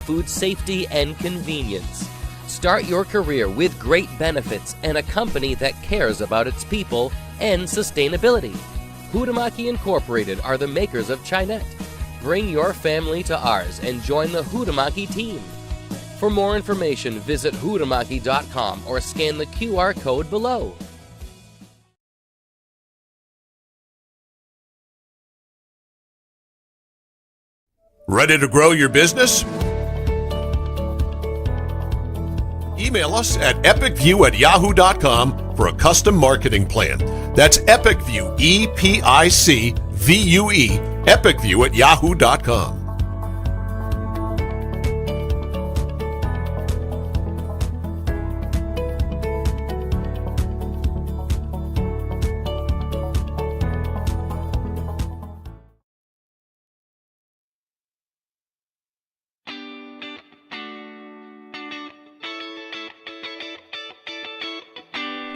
food safety, and convenience. Start your career with great benefits and a company that cares about its people and sustainability. Huhtamaki Incorporated are the makers of Chinette. Bring your family to ours and join the Huhtamaki team. For more information, visit huhtamaki.com or scan the QR code below. Ready to grow your business? Email us at epicview@yahoo.com for a custom marketing plan. That's epicview, EPICVUE, epicview@yahoo.com.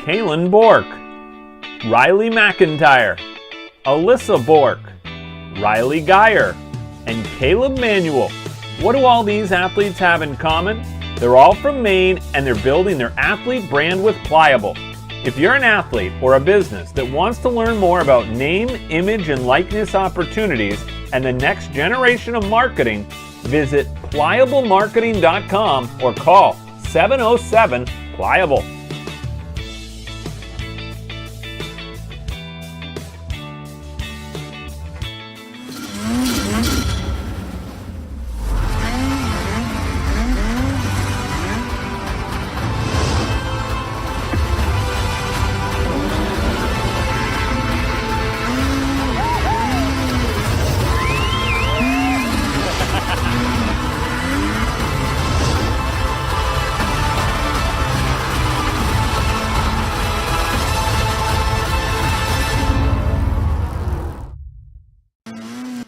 Kaylin Bork, Riley McIntyre, Alyssa Bork, Riley Geyer, and Caleb Manuel. What do all these athletes have in common? They're all from Maine and they're building their athlete brand with Pliable. If you're an athlete or a business that wants to learn more about name, image, and likeness opportunities and the next generation of marketing, visit pliablemarketing.com or call 707-PLIABLE.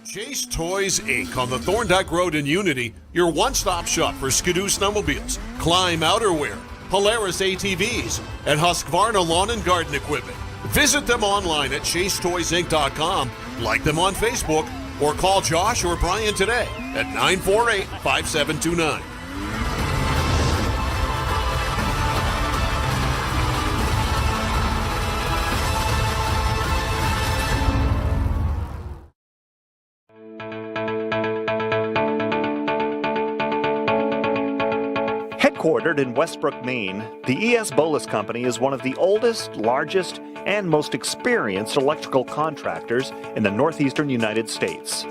Chase Toys Inc. on the Thorndike Road in Unity, your one-stop shop for Skidoo snowmobiles, Climb outerwear, Polaris ATVs, and Husqvarna lawn and garden equipment. Visit them online at chasetoysinc.com, like them on Facebook, or call Josh or Brian today at 948-5729. Headquartered in Westbrook, Maine, the E.S. Bolus Company is one of the oldest, largest, and most experienced electrical contractors in the northeastern United States.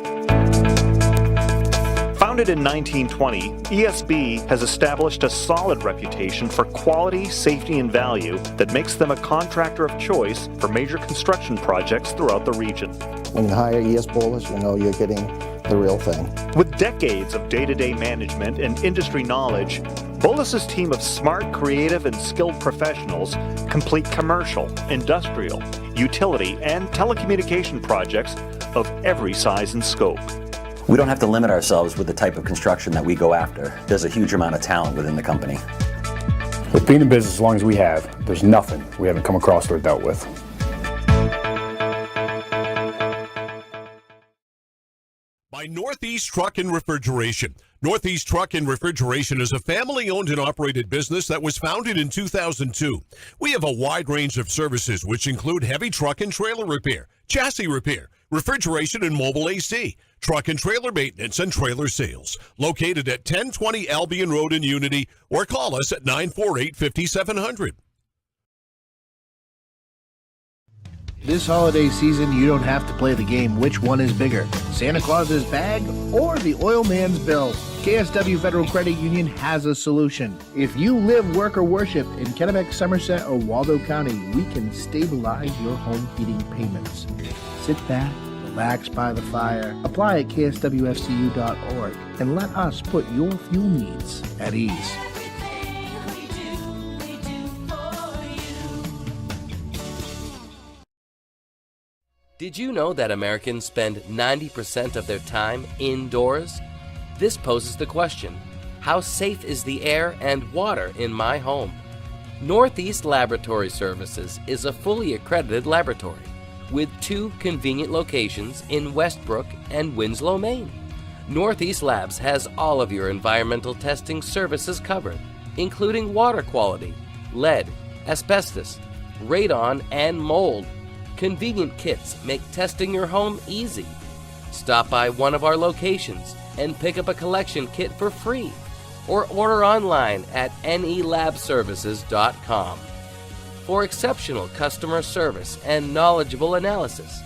Founded in 1920, ESB has established a solid reputation for quality, safety, and value that makes them a contractor of choice for major construction projects throughout the region. When you hire E.S. Bolus, you know you're getting the real thing. With decades of day-to-day management and industry knowledge, Bolus's team of smart, creative, and skilled professionals complete commercial, industrial, utility, and telecommunication projects of every size and scope. We don't have to limit ourselves with the type of construction that we go after. There's a huge amount of talent within the company. With being in business as long as we have, there's nothing we haven't come across or dealt with. By Northeast Truck and Refrigeration. Northeast Truck and Refrigeration is a family-owned and operated business that was founded in 2002. We have a wide range of services which include heavy truck and trailer repair, chassis repair, refrigeration and mobile AC, truck and trailer maintenance, and trailer sales. Located at 1020 Albion Road in Unity, or call us at 948-5700. This holiday season, you don't have to play the game which one is bigger, Santa Claus's bag or the oil man's bill. KSW Federal Credit Union has a solution. If you live, work, or worship in Kennebec, Somerset, or Waldo County, we can stabilize your home heating payments. Sit back, relax by the fire, apply at kswfcu.org, and let us put your fuel needs at ease. Did you know that Americans spend 90% of their time indoors? This poses the question, how safe is the air and water in my home? Northeast Laboratory Services is a fully accredited laboratory with 2 convenient locations in Westbrook and Winslow, Maine. Northeast Labs has all of your environmental testing services covered, including water quality, lead, asbestos, radon, and mold. Convenient kits make testing your home easy. Stop by one of our locations and pick up a collection kit for free, or order online at nelabservices.com. For exceptional customer service and knowledgeable analysis,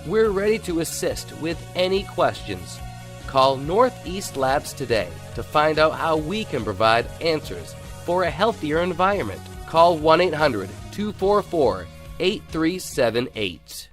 we're ready to assist with any questions. Call Northeast Labs today to find out how we can provide answers for a healthier environment. Call 1-800-244-8378.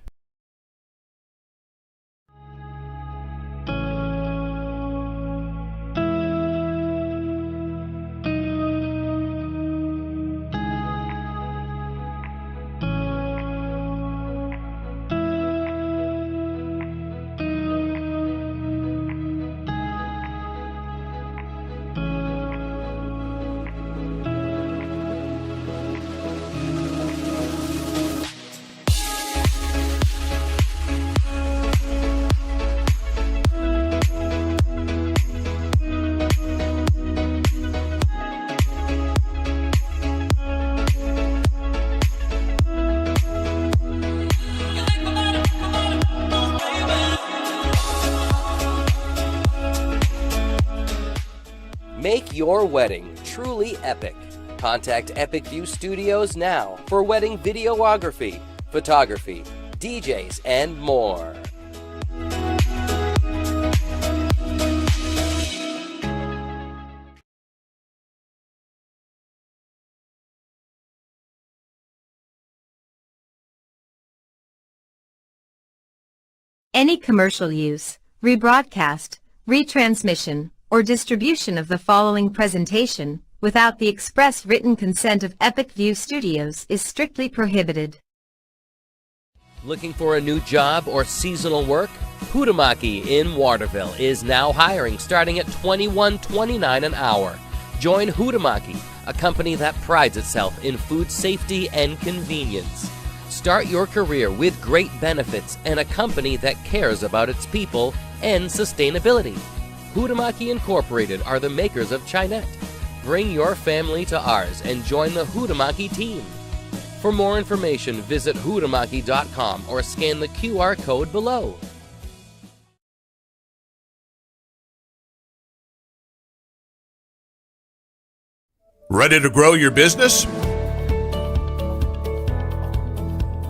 Make your wedding truly epic. Contact Epic View Studios now for wedding videography, photography, DJs, and more. Any commercial use, rebroadcast, retransmission, or distribution of the following presentation without the express written consent of Epic View Studios is strictly prohibited. Looking for a new job or seasonal work? Hutamaki in Waterville is now hiring, starting at $21.29 an hour. Join Hutamaki, a company that prides itself in food safety and convenience. Start your career with great benefits and a company that cares about its people and sustainability. Hutamaki Incorporated are the makers of Chinette. Bring your family to ours and join the Hutamaki team. For more information, visit hutamaki.com or scan the QR code below. Ready to grow your business?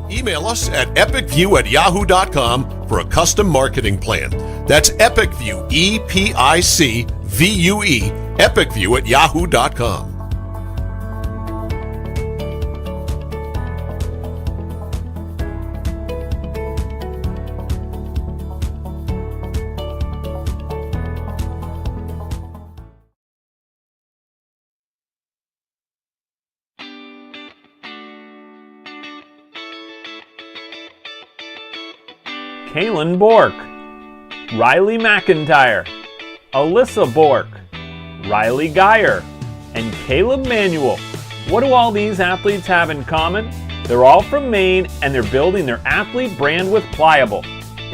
Email us at epicview@yahoo.com for a custom marketing plan. That's epicview, EPICVUE, epicview@yahoo.com. Kaylin Bork, Riley McIntyre, Alyssa Bork, Riley Geyer, and Caleb Manuel. What do all these athletes have in common? They're all from Maine and they're building their athlete brand with Pliable.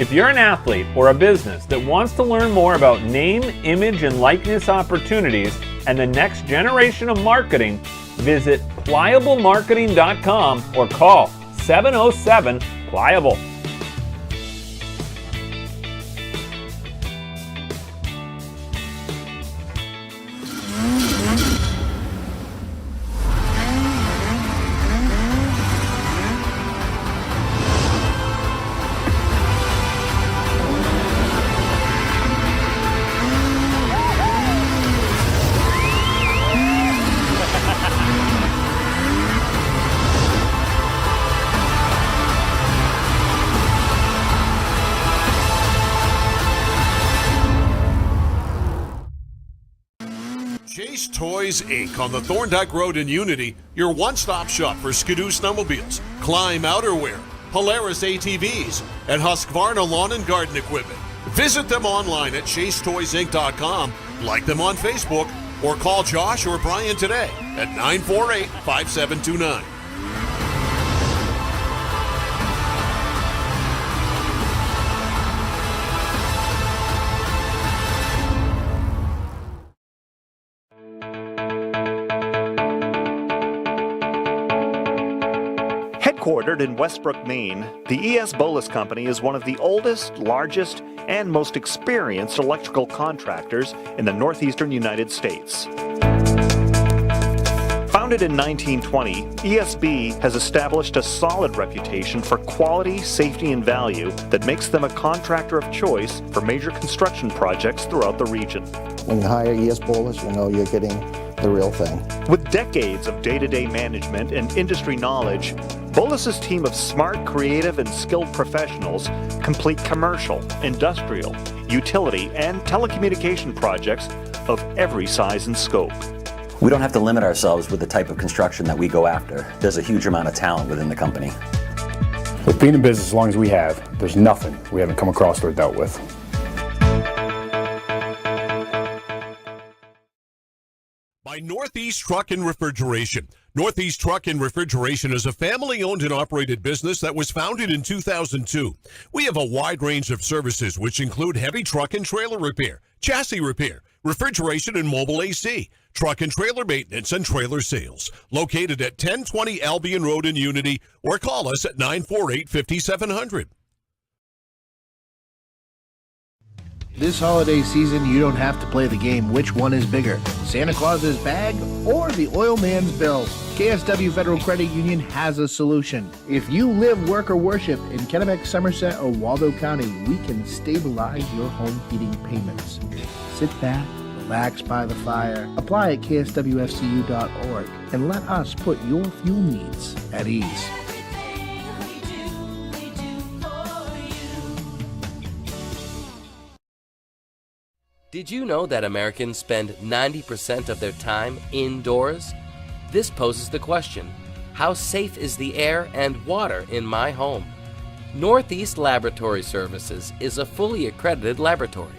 If you're an athlete or a business that wants to learn more about name, image, and likeness opportunities and the next generation of marketing, visit pliablemarketing.com or call 707-PLIABLE. Chase Toys Inc. on the Thorndike Road in Unity, your one-stop shop for Skidoo snowmobiles, Climb outerwear, Polaris ATVs, and Husqvarna lawn and garden equipment. Visit them online at chasetoysinc.com, like them on Facebook, or call Josh or Brian today at 948-5729. Headquartered in Westbrook, Maine, the ES Bolus Company is one of the oldest, largest, and most experienced electrical contractors in the northeastern United States. Founded in 1920, ESB has established a solid reputation for quality, safety, and value that makes them a contractor of choice for major construction projects throughout the region. When you hire ES Bolus, you know you're getting the real thing. With decades of day-to-day management and industry knowledge, Bolus's team of smart, creative, and skilled professionals complete commercial, industrial, utility, and telecommunication projects of every size and scope. We don't have to limit ourselves with the type of construction that we go after. There's a huge amount of talent within the company. With being in business as long as we have, there's nothing we haven't come across or dealt with. By Northeast Truck and Refrigeration. Northeast Truck and Refrigeration is a family-owned and operated business that was founded in 2002. We have a wide range of services which include heavy truck and trailer repair, chassis repair, refrigeration and mobile AC, truck and trailer maintenance, and trailer sales. Located at 1020 Albion Road in Unity, or call us at 948-5700. This holiday season, you don't have to play the game which one is bigger, Santa Claus's bag or the oil man's bill. KSW Federal Credit Union has a solution. If you live, work, or worship in Kennebec, Somerset, or Waldo County, we can stabilize your home heating payments. Sit back, relax by the fire, apply at kswfcu.org, and let us put your fuel needs at ease. Did you know that Americans spend 90% of their time indoors? This poses the question, how safe is the air and water in my home? Northeast Laboratory Services is a fully accredited laboratory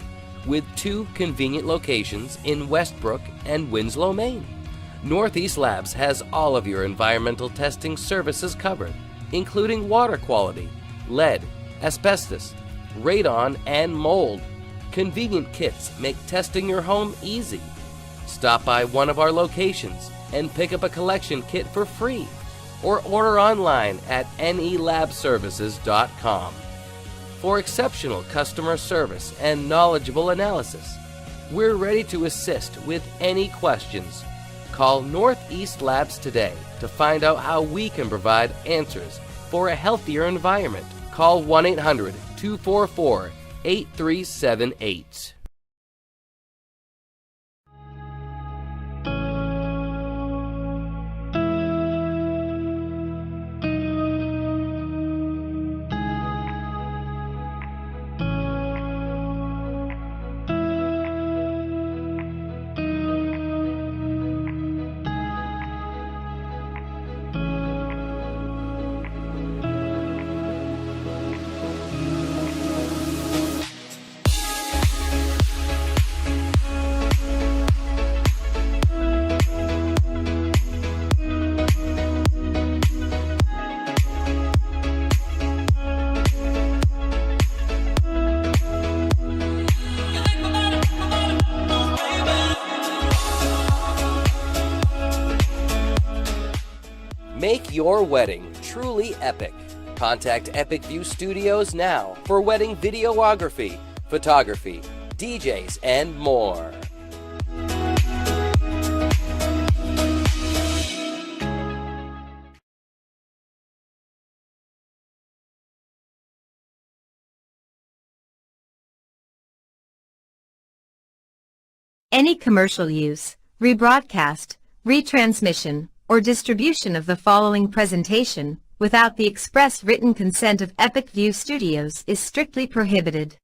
with 2 convenient locations in Westbrook and Winslow, Maine. Northeast Labs has all of your environmental testing services covered, including water quality, lead, asbestos, radon, and mold. Convenient kits make testing your home easy. Stop by one of our locations and pick up a collection kit for free, or order online at nelabservices.com. For exceptional customer service and knowledgeable analysis, we're ready to assist with any questions. Call Northeast Labs today to find out how we can provide answers for a healthier environment. Call 1-800-244-8378. Make your wedding truly epic. Contact Epic View Studios now for wedding videography, photography, DJs, and more. Any commercial use, rebroadcast, retransmission, or distribution of the following presentation without the express written consent of Epic View Studios is strictly prohibited.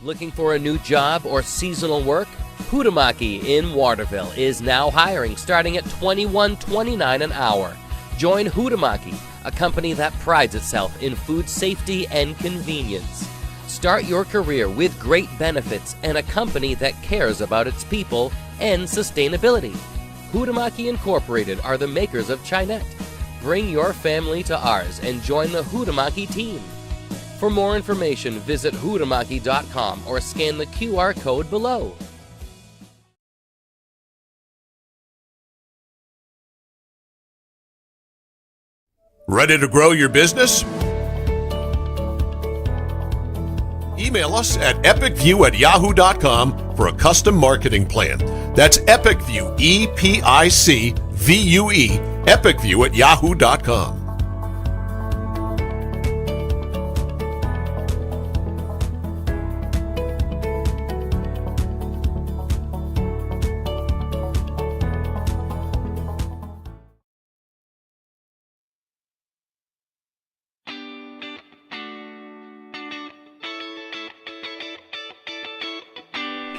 Looking for a new job or seasonal work? Hutamaki in Waterville is now hiring, starting at $21.29 an hour. Join Hutamaki, a company that prides itself in food safety and convenience. Start your career with great benefits and a company that cares about its people and sustainability. Hutamaki Incorporated are the makers of Chinette. Bring your family to ours and join the Hutamaki team. For more information, visit hutamaki.com or scan the QR code below. Ready to grow your business? Email us at epicview@yahoo.com for a custom marketing plan. That's epicview, EPICVUE, epicview@yahoo.com.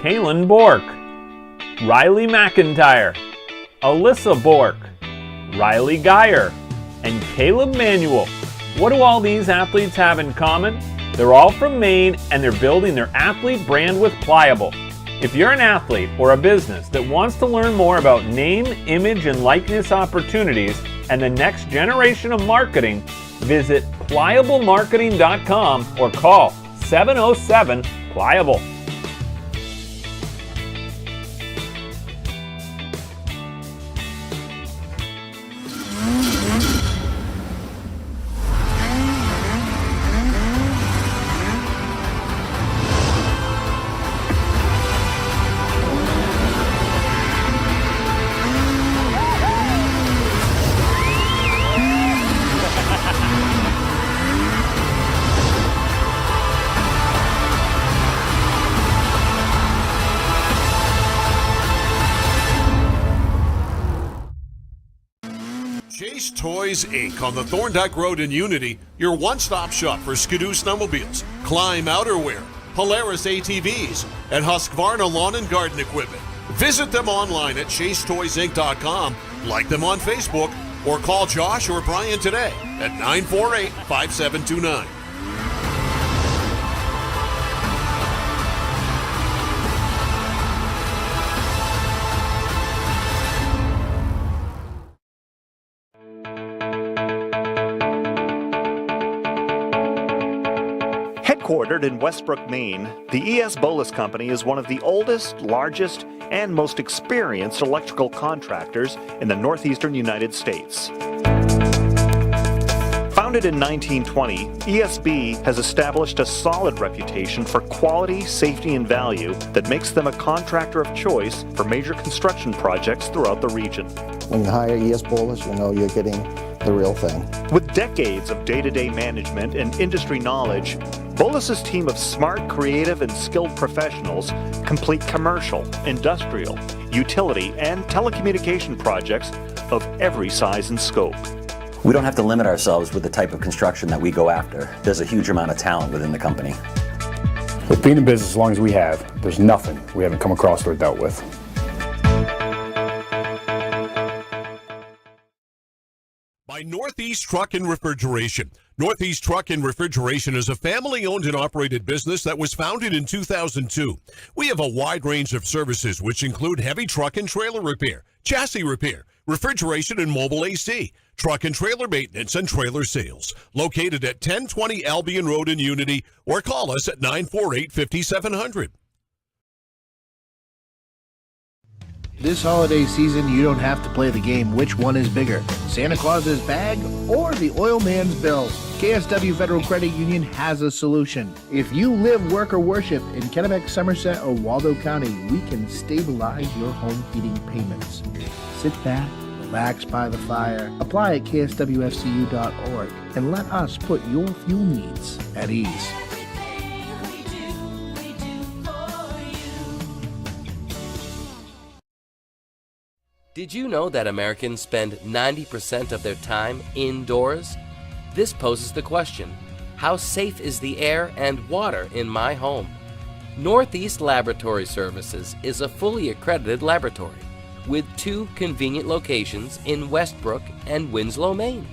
Kaylin Bork, Riley McIntyre, Alyssa Bork, Riley Geyer, and Caleb Manuel. What do all these athletes have in common? They're all from Maine and they're building their athlete brand with Pliable. If you're an athlete or a business that wants to learn more about name, image, and likeness opportunities and the next generation of marketing, visit pliablemarketing.com or call 707-PLIABLE. Chase Toys Inc. on the Thorndike Road in Unity, your one-stop shop for Skidoo snowmobiles, Climb outerwear, Polaris ATVs, and Husqvarna lawn and garden equipment. Visit them online at chasetoysinc.com, like them on Facebook, or call Josh or Brian today at 948-5729. Headquartered in Westbrook, Maine, the E.S. Bolus Company is one of the oldest, largest, and most experienced electrical contractors in the northeastern United States. Founded in 1920, ESB has established a solid reputation for quality, safety, and value that makes them a contractor of choice for major construction projects throughout the region. When you hire E.S. Bolus, you know you're getting the real thing. With decades of day-to-day management and industry knowledge, Bolus's team of smart, creative, and skilled professionals complete commercial, industrial, utility, and telecommunication projects of every size and scope. We don't have to limit ourselves with the type of construction that we go after. There's a huge amount of talent within the company. With being in business as long as we have, there's nothing we haven't come across or dealt with. By Northeast Truck and Refrigeration. Northeast Truck and Refrigeration is a family-owned and operated business that was founded in 2002. We have a wide range of services which include heavy truck and trailer repair, chassis repair, refrigeration and mobile AC, truck and trailer maintenance, and trailer sales. Located at 1020 Albion Road in Unity, or call us at 948-5700. This holiday season, you don't have to play the game which one is bigger, Santa Claus's bag or the oil man's bill. KSW Federal Credit Union has a solution. If you live, work, or worship in Kennebec, Somerset, or Waldo County, we can stabilize your home heating payments. Sit back, relax by the fire, apply at kswfcu.org, and let us put your fuel needs at ease. Did you know that Americans spend 90% of their time indoors? This poses the question, how safe is the air and water in my home? Northeast Laboratory Services is a fully accredited laboratory with 2 convenient locations in Westbrook and Winslow, Maine.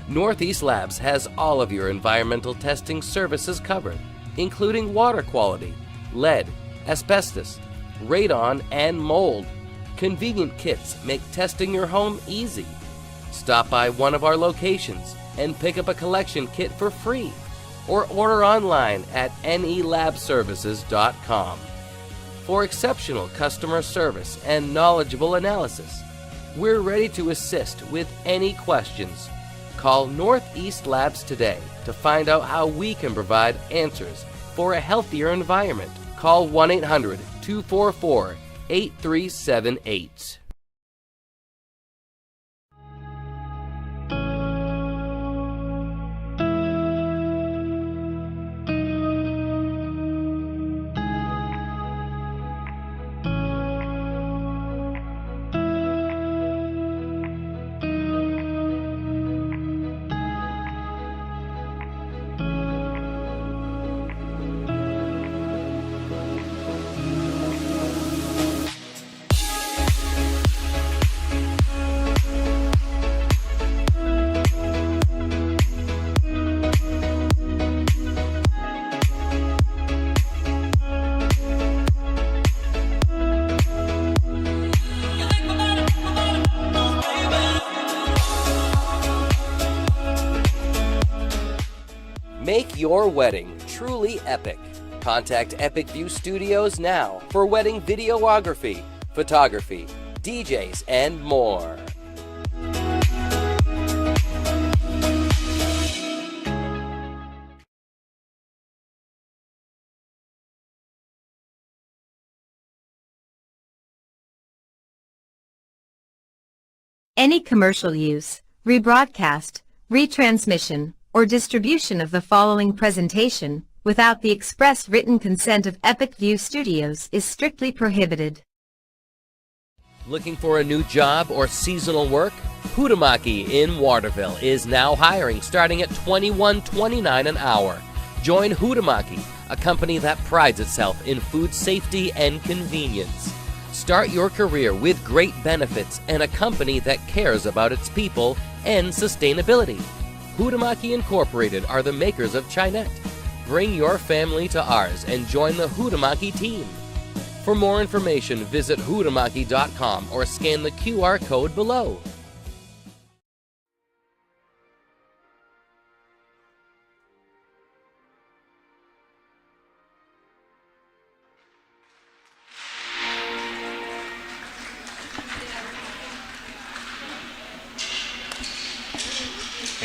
Northeast Labs has all of your environmental testing services covered, including water quality, lead, asbestos, radon, and mold. Convenient kits make testing your home easy. Stop by one of our locations and pick up a collection kit for free, or order online at nelabservices.com. For exceptional customer service and knowledgeable analysis, we're ready to assist with any questions. Call Northeast Labs today to find out how we can provide answers for a healthier environment. Call 1-800-244-8378. Make your wedding truly epic. Contact Epic View Studios now for wedding videography, photography, DJs, and more. Any commercial use, rebroadcast, retransmission, or distribution of the following presentation without the express written consent of Epic View Studios is strictly prohibited. Looking for a new job or seasonal work? Hutamaki in Waterville is now hiring, starting at $21.29 an hour. Join Hutamaki, a company that prides itself in food safety and convenience. Start your career with great benefits and a company that cares about its people and sustainability. Hutamaki Incorporated are the makers of Chinette. Bring your family to ours and join the Hutamaki team. For more information, visit hutamaki.com or scan the QR code below.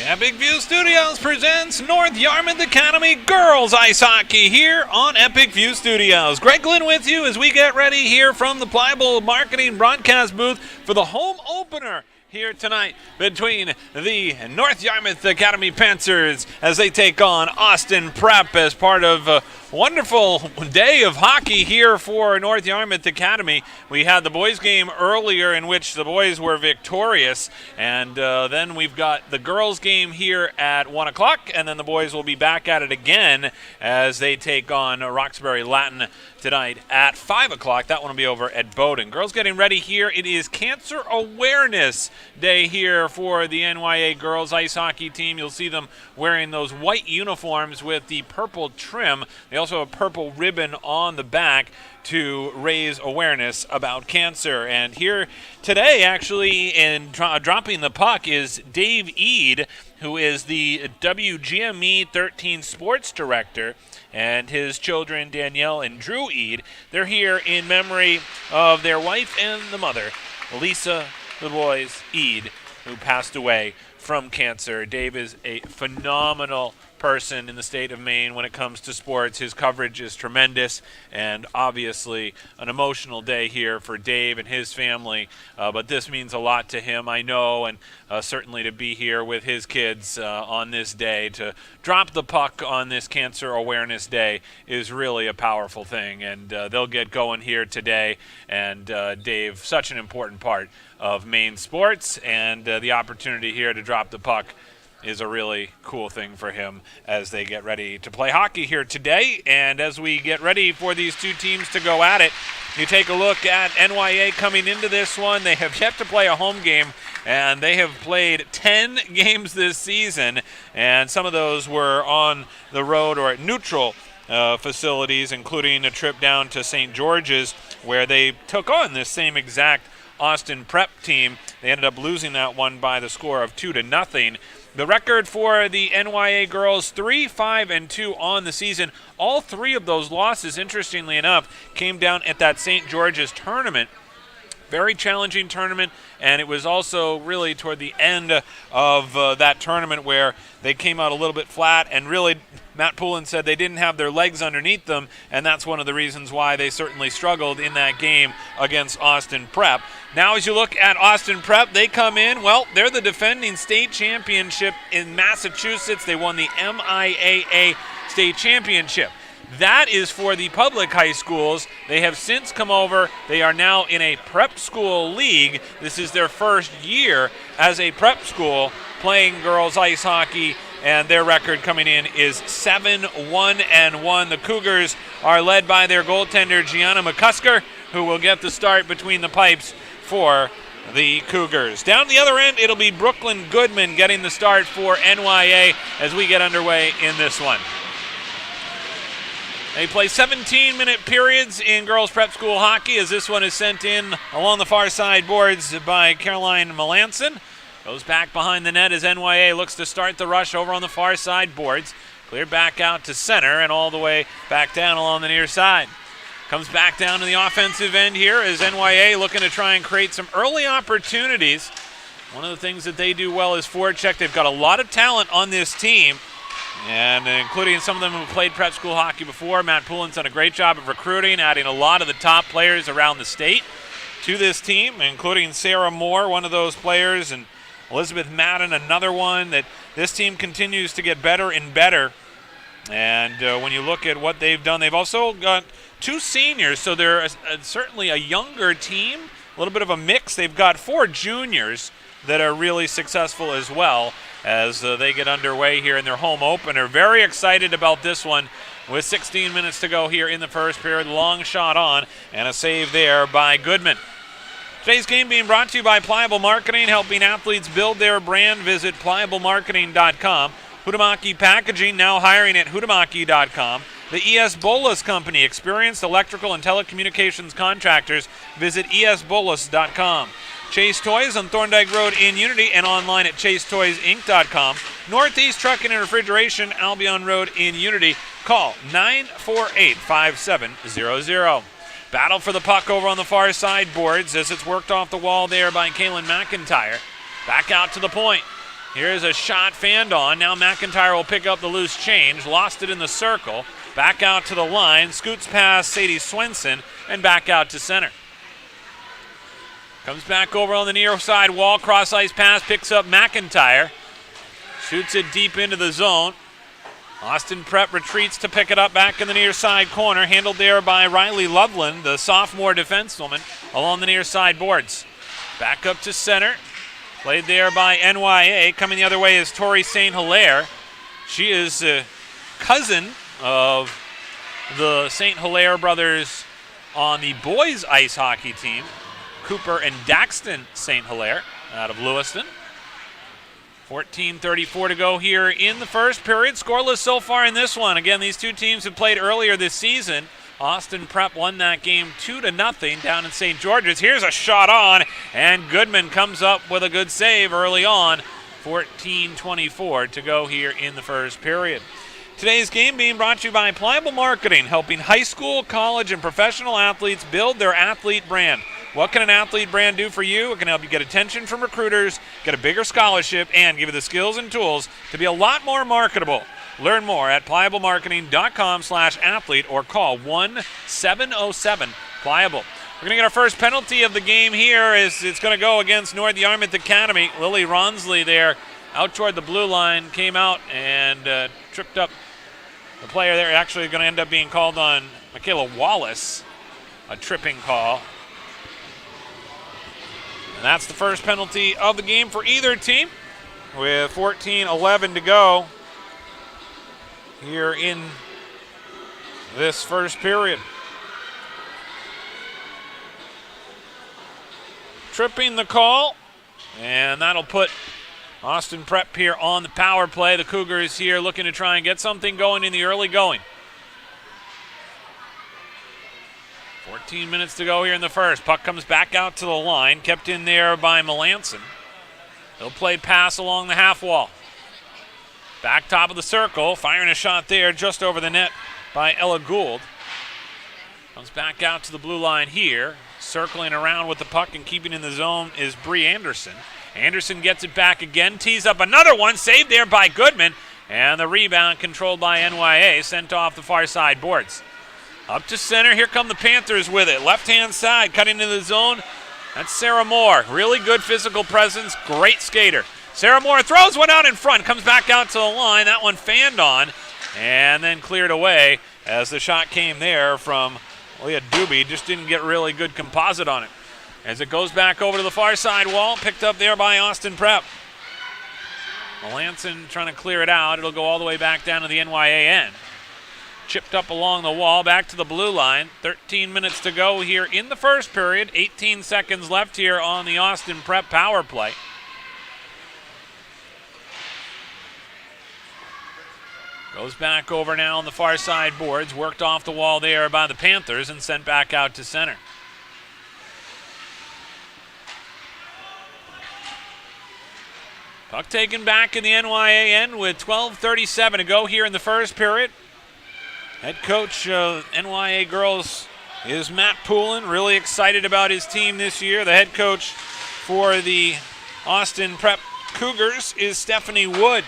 Epic View Studios presents North Yarmouth Academy Girls Ice Hockey here on Epic View Studios. Greg Glynn with you as we get ready here from the Pliable Marketing broadcast booth for the home opener here tonight between the North Yarmouth Academy Panthers as they take on Austin Prep as part of a wonderful day of hockey here for North Yarmouth Academy. We had the boys game earlier in which the boys were victorious, and then we've got the girls game here at 1 o'clock, and then the boys will be back at it again as they take on Roxbury Latin tonight at 5 o'clock. That one will be over at Bowdoin. Girls getting ready here. It is Cancer Awareness Day here for the NYA girls ice hockey team. You'll see them wearing those white uniforms with the purple trim. They also have a purple ribbon on the back to raise awareness about cancer. And here today, actually, in dropping the puck is Dave Eade, who is the WGME 13 sports director, and his children, Danielle and Drew Eade. They're here in memory of their wife and the mother, Lisa, the boys, Eade, who passed away from cancer. Dave is a phenomenal person in the state of Maine when it comes to sports. His coverage is tremendous, and obviously an emotional day here for Dave and his family, but this means a lot to him, I know, and certainly to be here with his kids on this day, to drop the puck on this Cancer Awareness Day is really a powerful thing, and they'll get going here today. And Dave, such an important part of Maine sports, and the opportunity here to drop the puck is a really cool thing for him as they get ready to play hockey here today. And as we get ready for these two teams to go at it, you take a look at NYA coming into this one. They have yet to play a home game, and they have played 10 games this season, and some of those were on the road or at neutral facilities, including a trip down to St. George's where they took on this same exact Austin Prep team. They ended up losing that one by the score of 2-0. The record for the NYA girls, 3-5-2 on the season. All three of those losses, interestingly enough, came down at that St. George's tournament very challenging tournament, and it was also really toward the end of that tournament where they came out a little bit flat, and really Matt Poulin said they didn't have their legs underneath them, and that's one of the reasons why they certainly struggled in that game against Austin Prep. Now as you look at Austin Prep, they come in, well, they're the defending state championship in Massachusetts. They won the MIAA state championship. That is for the public high schools. They have since come over. They are now in a prep school league. This is their first year as a prep school playing girls ice hockey, and their record coming in is 7-1-1. The Cougars are led by their goaltender, Gianna McCusker, who will get the start between the pipes for the Cougars. Down the other end, it'll be Brooklyn Goodman getting the start for NYA as we get underway in this one. They play 17-minute periods in girls prep school hockey as this one is sent in along the far side boards by Caroline Melanson. Goes back behind the net as NYA looks to start the rush over on the far side boards. Cleared back out to center and all the way back down along the near side. Comes back down to the offensive end here as NYA looking to try and create some early opportunities. One of the things that they do well is forecheck. They've got a lot of talent on this team, and including some of them who played prep school hockey before. Matt Poulin's done a great job of recruiting, adding a lot of the top players around the state to this team, including Sarah Moore, one of those players, and Elizabeth Madden, another one. That this team continues to get better and better. And when you look at what they've done, they've also got 2 seniors, so they're certainly a younger team, a little bit of a mix. They've got 4 juniors that are really successful as well as they get underway here in their home opener. Very excited about this one with 16 minutes to go here in the first period. Long shot on and a save there by Goodman. Today's game being brought to you by Pliable Marketing, helping athletes build their brand. Visit pliablemarketing.com. Hutamaki Packaging, now hiring at hutamaki.com. The ES Bolas Company, experienced electrical and telecommunications contractors. Visit esbolas.com. Chase Toys on Thorndike Road in Unity and online at chasetoysinc.com. Northeast Trucking and Refrigeration, Albion Road in Unity. Call 948-5700. Battle for the puck over on the far side boards as it's worked off the wall there by Kaylin McIntyre. Back out to the point. Here's a shot fanned on. Now McIntyre will pick up the loose change. Lost it in the circle. Back out to the line. Scoots past Sadie Swenson and back out to center. Comes back over on the near side wall. Cross ice pass. Picks up McIntyre. Shoots it deep into the zone. Austin Prep retreats to pick it up back in the near side corner. Handled there by Riley Loveland, the sophomore defensewoman, along the near side boards. Back up to center. Played there by NYA. Coming the other way is Tori St. Hilaire. She is a cousin of the St. Hilaire brothers on the boys ice hockey team. Cooper and Daxton St. Hilaire out of Lewiston. 14:34 to go here in the first period. Scoreless so far in this one. Again, these two teams have played earlier this season. Austin Prep won that game 2-0 down in St. George's. Here's a shot on, and Goodman comes up with a good save early on. 14:24 to go here in the first period. Today's game being brought to you by Pliable Marketing, helping high school, college, and professional athletes build their athlete brand. What can an athlete brand do for you? It can help you get attention from recruiters, get a bigger scholarship, and give you the skills and tools to be a lot more marketable. Learn more at pliablemarketing.com/athlete or call 1-707-PLIABLE. We're going to get our first penalty of the game here as it's going to go against North Yarmouth Academy. Lily Ronsley there out toward the blue line, came out and tripped up the player there. Actually going to end up being called on Michaela Wallace, a tripping call. And that's the first penalty of the game for either team with 14:11 to go here in this first period. Tripping the call, and that'll put Austin Prep here on the power play. The Cougars here looking to try and get something going in the early going. 14 minutes to go here in the first. Puck comes back out to the line, kept in there by Melanson. He'll play pass along the half wall. Back top of the circle, firing a shot there just over the net by Ella Gould. Comes back out to the blue line here. Circling around with the puck and keeping in the zone is Bree Anderson. Anderson gets it back again, tees up another one, saved there by Goodman, and the rebound controlled by NYA, sent off the far side boards. Up to center, here come the Panthers with it. Left-hand side, cutting into the zone. That's Sarah Moore. Really good physical presence, great skater. Sarah Moore throws one out in front, comes back out to the line. That one fanned on and then cleared away as the shot came there from Leah Doobie. Just didn't get really good composite on it. As it goes back over to the far side wall, picked up there by Austin Prep. Melanson trying to clear it out. It'll go all the way back down to the NYA end. Chipped up along the wall, back to the blue line. 13 minutes to go here in the first period. 18 seconds left here on the Austin Prep power play. Goes back over now on the far side boards. Worked off the wall there by the Panthers and sent back out to center. Puck taken back in the NYA end with 12:37 to go here in the first period. Head coach of NYA girls is Matt Poulin. Really excited about his team this year. The head coach for the Austin Prep Cougars is Stephanie Wood.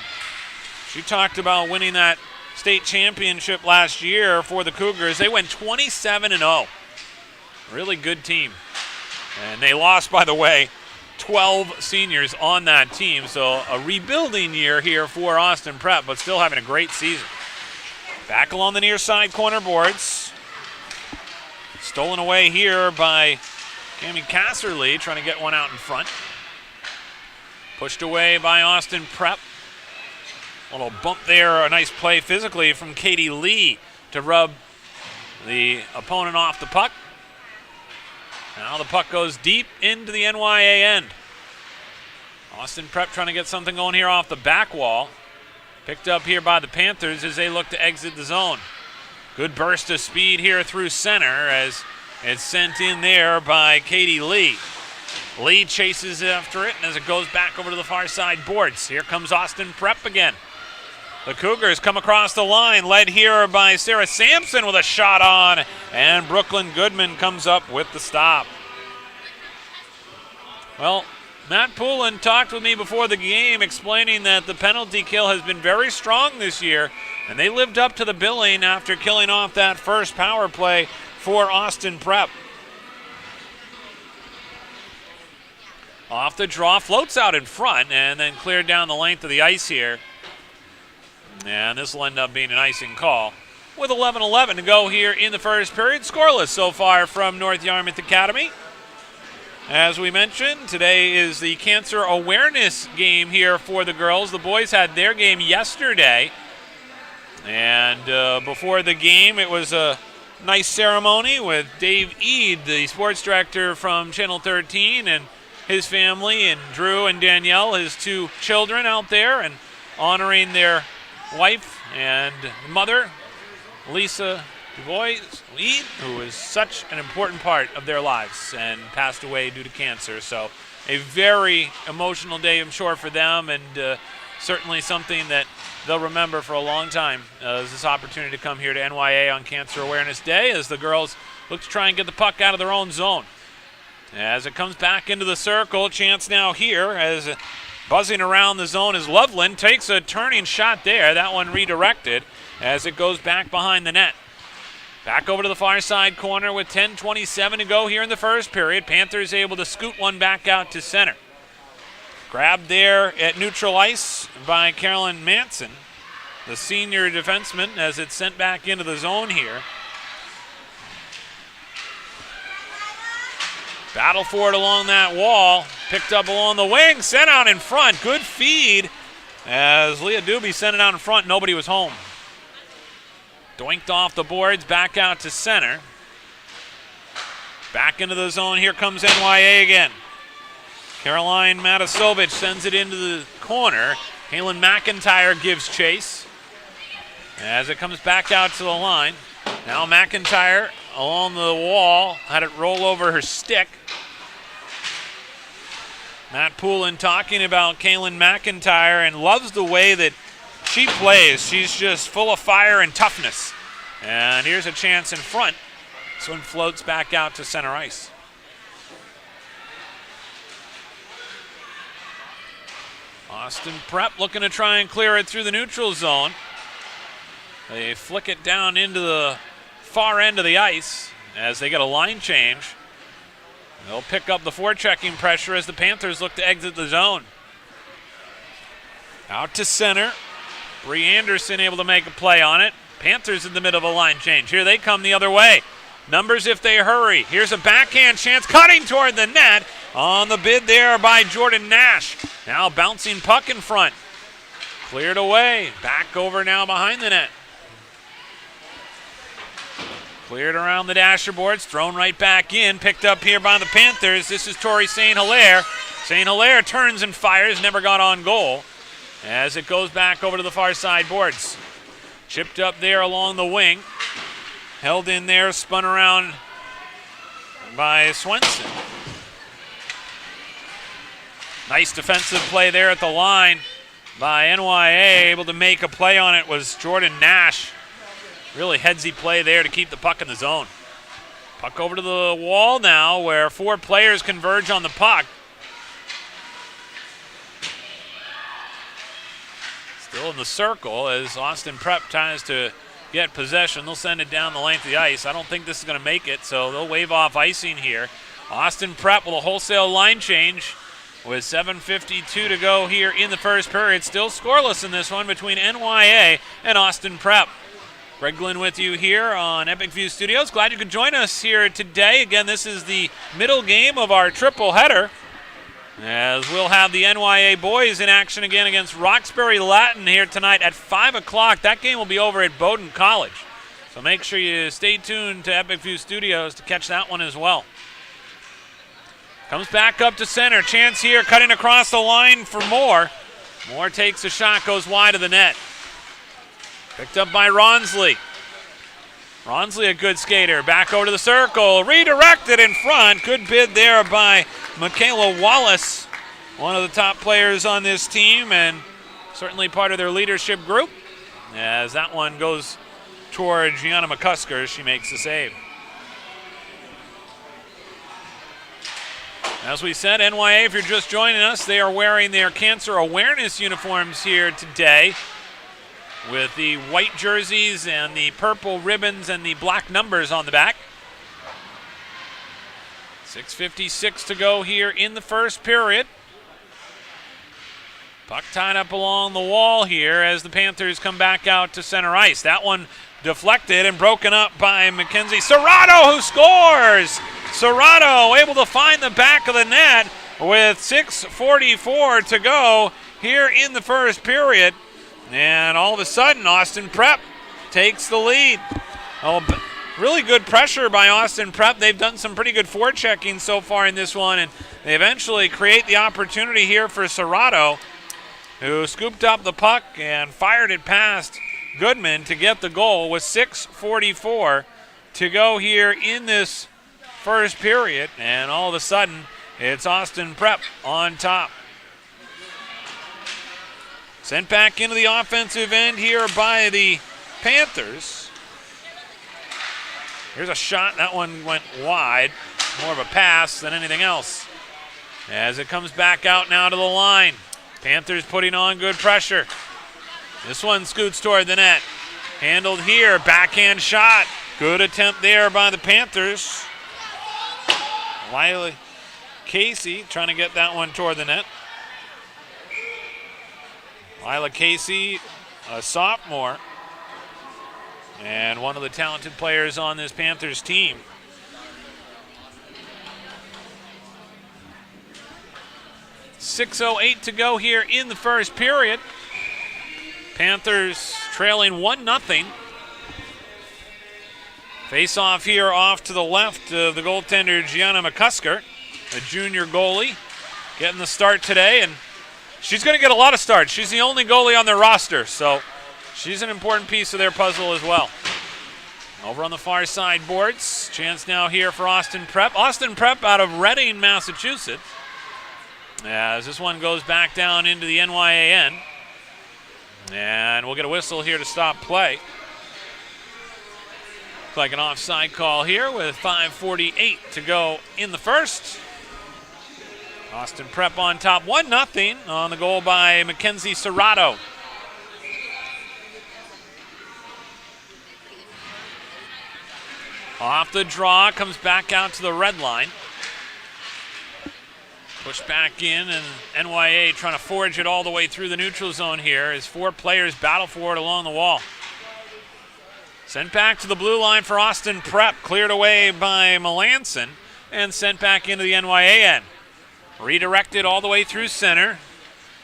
She talked about winning that state championship last year for the Cougars. They went 27-0. Really good team. And they lost, by the way, 12 seniors on that team. So a rebuilding year here for Austin Prep, but still having a great season. Back along the near side corner boards. Stolen away here by Cami Casserly, trying to get one out in front. Pushed away by Austin Prep. A little bump there, a nice play physically from Katie Lee to rub the opponent off the puck. Now the puck goes deep into the NYA end. Austin Prep trying to get something going here off the back wall. Picked up here by the Panthers as they look to exit the zone. Good burst of speed here through center as it's sent in there by Katie Lee. Lee chases after it, and as it goes back over to the far side boards, here comes Austin Prep again. The Cougars come across the line, led here by Sarah Sampson with a shot on, and Brooklyn Goodman comes up with the stop. Well, Matt Poulin talked with me before the game explaining that the penalty kill has been very strong this year, and they lived up to the billing after killing off that first power play for Austin Prep. Off the draw, floats out in front, and then cleared down the length of the ice here. And this will end up being an icing call. With 11:11 to go here in the first period. Scoreless so far from North Yarmouth Academy. As we mentioned, today is the cancer awareness game here for the girls. The boys had their game yesterday. And before the game, it was a nice ceremony with Dave Eade, the sports director from Channel 13, and his family, and Drew and Danielle, his two children out there, and honoring their wife and mother, Lisa DuBois, who is such an important part of their lives and passed away due to cancer. So a very emotional day, I'm sure, for them, and certainly something that they'll remember for a long time. Is this opportunity to come here to NYA on Cancer Awareness Day as the girls look to try and get the puck out of their own zone. As it comes back into the circle, chance now here as buzzing around the zone is Loveland. Takes a turning shot there. That one redirected as it goes back behind the net. Back over to the far side corner with 10:27 to go here in the first period. Panthers able to scoot one back out to center. Grabbed there at neutral ice by Carolyn Manson, the senior defenseman, as it's sent back into the zone here. Battle for it along that wall. Picked up along the wing, sent out in front. Good feed as Leah Doobie sent it out in front. Nobody was home. Doinked off the boards, back out to center. Back into the zone. Here comes NYA again. Caroline Matasovich sends it into the corner. Kaylin McIntyre gives chase as it comes back out to the line. Now McIntyre along the wall, had it roll over her stick. Matt Poulin talking about Kaylin McIntyre and loves the way that she plays. She's just full of fire and toughness. And here's a chance in front. This one floats back out to center ice. Austin Prep looking to try and clear it through the neutral zone. They flick it down into the far end of the ice as they get a line change. They'll pick up the forechecking pressure as the Panthers look to exit the zone. Out to center. Bree Anderson able to make a play on it. Panthers in the middle of a line change. Here they come the other way. Numbers if they hurry. Here's a backhand chance cutting toward the net. On the bid there by Jordan Nash. Now bouncing puck in front. Cleared away. Back over now behind the net. Cleared around the dasher boards. Thrown right back in. Picked up here by the Panthers. This is Tori St. Hilaire. St. Hilaire turns and fires. Never got on goal. As it goes back over to the far side boards. Chipped up there along the wing. Held in there, spun around by Swenson. Nice defensive play there at the line by NYA. Able to make a play on it was Jordan Nash. Really headsy play there to keep the puck in the zone. Puck over to the wall now where 4 players converge on the puck. Still in the circle as Austin Prep tries to get possession. They'll send it down the length of the ice. I don't think this is going to make it, so they'll wave off icing here. Austin Prep with a wholesale line change with 7:52 to go here in the first period. Still scoreless in this one between NYA and Austin Prep. Greg Glynn with you here on Epic View Studios. Glad you could join us here today. Again, this is the middle game of our triple header, as we'll have the NYA boys in action again against Roxbury Latin here tonight at 5 o'clock. That game will be over at Bowdoin College. So make sure you stay tuned to Epic View Studios to catch that one as well. Comes back up to center. Chance here cutting across the line for Moore. Moore takes a shot, goes wide of the net. Picked up by Ronsley. Ronsley, a good skater. Back over to the circle. Redirected in front. Good bid there by Michaela Wallace, one of the top players on this team and certainly part of their leadership group. As that one goes toward Gianna McCusker, she makes the save. As we said, NYA, if you're just joining us, they are wearing their cancer awareness uniforms here today with the white jerseys and the purple ribbons and the black numbers on the back. 6:56 to go here in the first period. Puck tied up along the wall here as the Panthers come back out to center ice. That one deflected and broken up by Mackenzie Serrato, who scores! Serrato able to find the back of the net with 6:44 to go here in the first period. And all of a sudden, Austin Prep takes the lead. Oh, really good pressure by Austin Prep. They've done some pretty good forechecking so far in this one, and they eventually create the opportunity here for Serrato, who scooped up the puck and fired it past Goodman to get the goal with 6:44 to go here in this first period. And all of a sudden, it's Austin Prep on top. Sent back into the offensive end here by the Panthers. Here's a shot. That one went wide. More of a pass than anything else. As it comes back out now to the line. Panthers putting on good pressure. This one scoots toward the net. Handled here. Backhand shot. Good attempt there by the Panthers. Lila Casey trying to get that one toward the net. Lila Casey, a sophomore, and one of the talented players on this Panthers team. .608 to go here in the first period. Panthers trailing 1-0. Face off here off to the left of the goaltender Gianna McCusker, a junior goalie, getting the start today, and she's going to get a lot of starts. She's the only goalie on their roster, so she's an important piece of their puzzle as well. Over on the far side boards, chance now here for Austin Prep. Austin Prep out of Reading, Massachusetts. As this one goes back down into the NYA end. And we'll get a whistle here to stop play. Looks like an offside call here with 5:48 to go in the first. Austin Prep on top, 1-0 on the goal by Mackenzie Serrato. Off the draw, comes back out to the red line. Pushed back in, and NYA trying to forge it all the way through the neutral zone here as 4 players battle for it along the wall. Sent back to the blue line for Austin Prep, cleared away by Melanson, and sent back into the NYA end. Redirected all the way through center.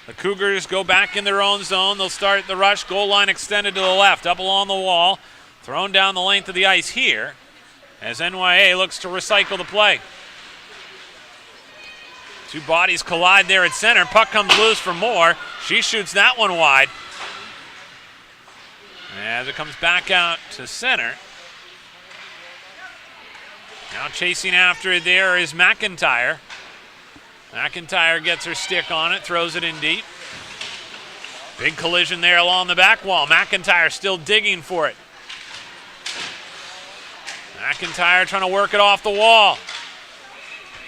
The Cougars go back in their own zone. They'll start the rush. Goal line extended to the left, up along the wall. Thrown down the length of the ice here as NYA looks to recycle the play. 2 bodies collide there at center. Puck comes loose for Moore. She shoots that one wide. As it comes back out to center. Now chasing after it there is McIntyre. McIntyre gets her stick on it, throws it in deep. Big collision there along the back wall. McIntyre still digging for it. McIntyre trying to work it off the wall.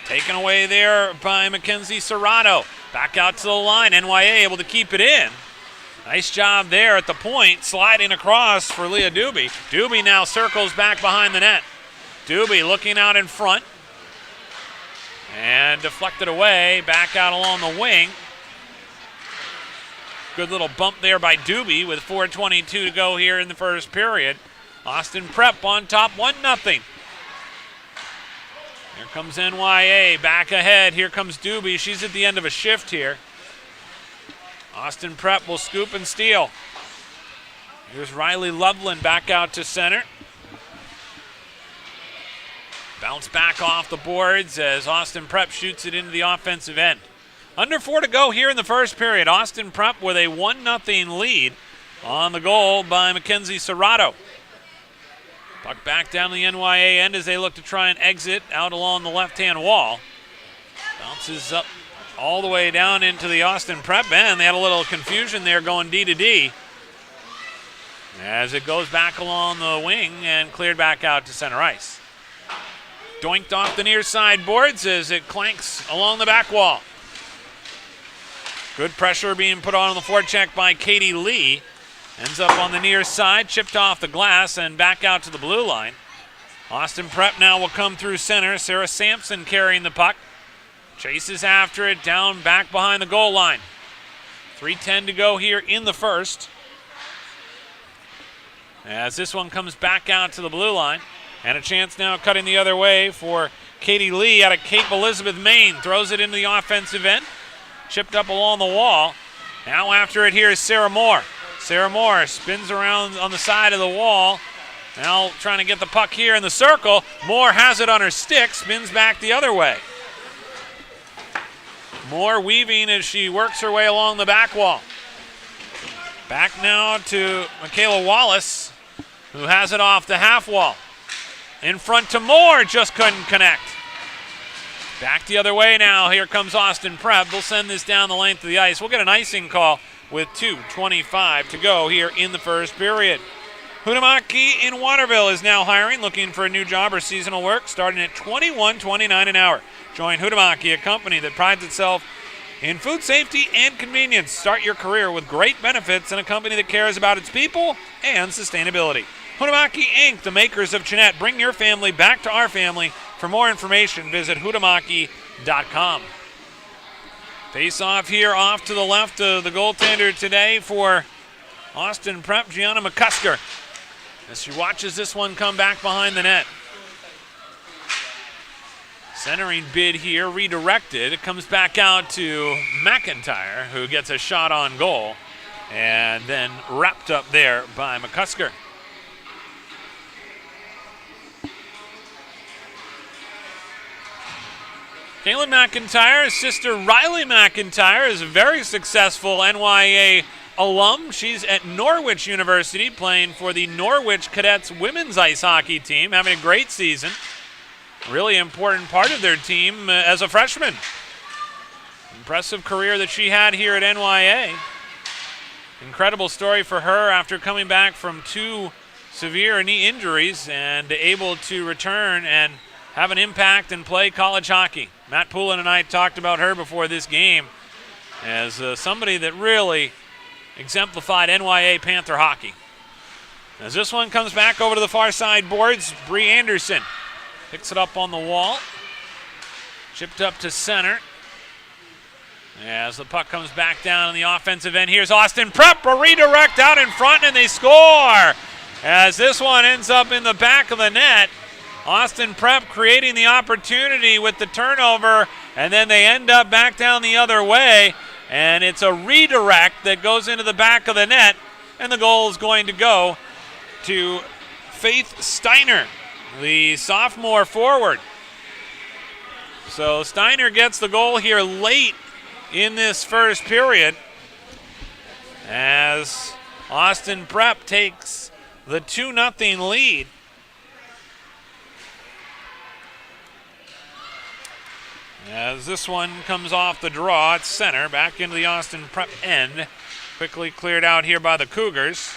Taken away there by Mackenzie Serrato. Back out to the line. NYA able to keep it in. Nice job there at the point, sliding across for Leah Doobie. Doobie now circles back behind the net. Doobie looking out in front. And deflected away, back out along the wing. Good little bump there by Doobie with 4:22 to go here in the first period. Austin Prep on top, 1-0. Here comes NYA, back ahead. Here comes Doobie. She's at the end of a shift here. Austin Prep will scoop and steal. Here's Riley Loveland back out to center. Bounce back off the boards as Austin Prep shoots it into the offensive end. Under 4 to go here in the first period. Austin Prep with a 1-0 lead on the goal by Mackenzie Serrato. Puck back down to the NYA end as they look to try and exit out along the left-hand wall. Bounces up all the way down into the Austin Prep end. They had a little confusion there going D to D. As it goes back along the wing and cleared back out to center ice. Doinked off the near side boards as it clanks along the back wall. Good pressure being put on the forecheck by Katie Lee. Ends up on the near side, chipped off the glass and back out to the blue line. Austin Prep now will come through center. Sarah Sampson carrying the puck. Chases after it, down back behind the goal line. 3:10 to go here in the first. As this one comes back out to the blue line. And a chance now cutting the other way for Katie Lee out of Cape Elizabeth, Maine. Throws it into the offensive end. Chipped up along the wall. Now after it here is Sarah Moore. Sarah Moore spins around on the side of the wall. Now trying to get the puck here in the circle. Moore has it on her stick, spins back the other way. Moore weaving as she works her way along the back wall. Back now to Michaela Wallace, who has it off the half wall. In front to Moore, just couldn't connect. Back the other way now. Here comes Austin Prep. They'll send this down the length of the ice. We'll get an icing call with 2:25 to go here in the first period. Huhtamaki in Waterville is now hiring, looking for a new job or seasonal work, starting at $21.29 an hour. Join Huhtamaki, a company that prides itself in food safety and convenience. Start your career with great benefits and a company that cares about its people and sustainability. Huhtamaki Inc., the makers of Chinette. Bring your family back to our family. For more information, visit huhtamaki.com. Face off here off to the left of the goaltender today for Austin Prep, Gianna McCusker, as she watches this one come back behind the net. Centering bid here, redirected. It comes back out to McIntyre, who gets a shot on goal, and then wrapped up there by McCusker. Caitlin McIntyre, sister Riley McIntyre, is a very successful NYA alum. She's at Norwich University playing for the Norwich Cadets women's ice hockey team, having a great season. Really important part of their team as a freshman. Impressive career that she had here at NYA. Incredible story for her after coming back from 2 severe knee injuries and able to return and have an impact and play college hockey. Matt Poulin and I talked about her before this game as somebody that really exemplified NYA Panther hockey. As this one comes back over to the far side boards, Bree Anderson picks it up on the wall. Chipped up to center. As the puck comes back down on the offensive end, here's Austin Prep, a redirect out in front, and they score. As this one ends up in the back of the net. Austin Prep creating the opportunity with the turnover, and then they end up back down the other way, and it's a redirect that goes into the back of the net, and the goal is going to go to Faith Steiner, the sophomore forward. So Steiner gets the goal here late in this first period as Austin Prep takes the 2-0 lead. As this one comes off the draw at center, back into the Austin Prep end. Quickly cleared out here by the Cougars.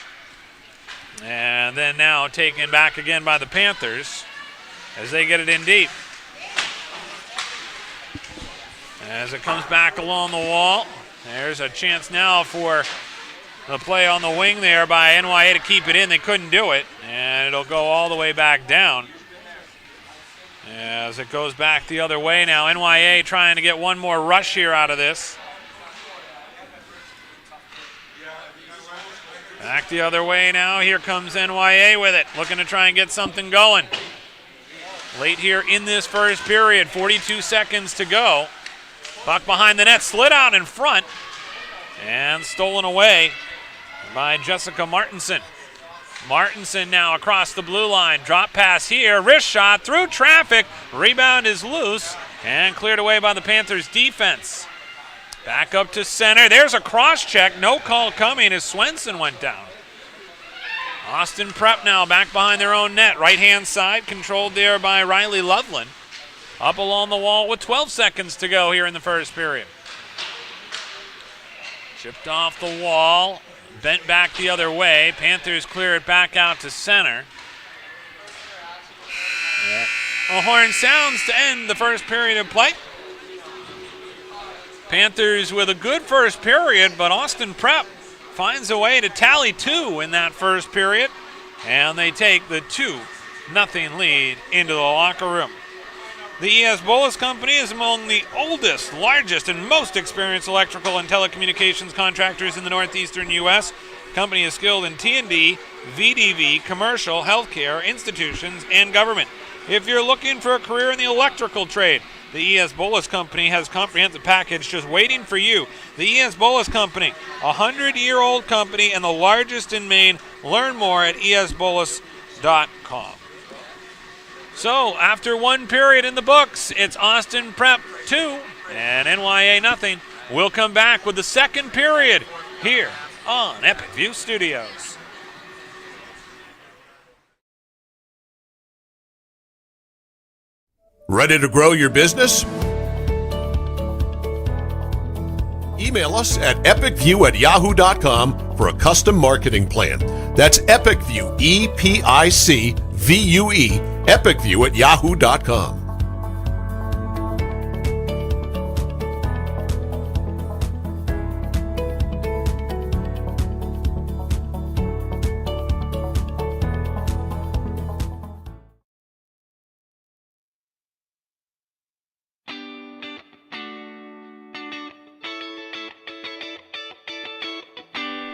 And then now taken back again by the Panthers as they get it in deep. As it comes back along the wall, there's a chance now for the play on the wing there by NYA to keep it in. They couldn't do it, and it'll go all the way back down. As it goes back the other way now, NYA trying to get one more rush here out of this. Back the other way now, here comes NYA with it, looking to try and get something going. Late here in this first period, 42 seconds to go. Puck behind the net, slid out in front, and stolen away by Jessica Martinson. Martinson now across the blue line. Drop pass here. Wrist shot through traffic. Rebound is loose and cleared away by the Panthers defense. Back up to center. There's a cross check. No call coming as Swenson went down. Austin Prep now back behind their own net. Right hand side controlled there by Riley Loveland. Up along the wall with 12 seconds to go here in the first period. Chipped off the wall. Bent back the other way. Panthers clear it back out to center. A horn sounds to end the first period of play. Panthers with a good first period, but Austin Prep finds a way to tally 2 in that first period, and they take the 2-0 lead into the locker room. The ES Bolus Company is among the oldest, largest, and most experienced electrical and telecommunications contractors in the northeastern U.S. The company is skilled in T&D, VDV, commercial, healthcare, institutions, and government. If you're looking for a career in the electrical trade, the ES Bolus Company has a comprehensive package just waiting for you. The ES Bolus Company, a 100-year-old company and the largest in Maine. Learn more at esbolus.com. So, after one period in the books, it's Austin Prep 2 and NYA nothing. We'll come back with the second period here on Epic View Studios. Ready to grow your business? Email us at epicview@yahoo.com for a custom marketing plan. That's EpicView, EPICVUE, epicview@yahoo.com.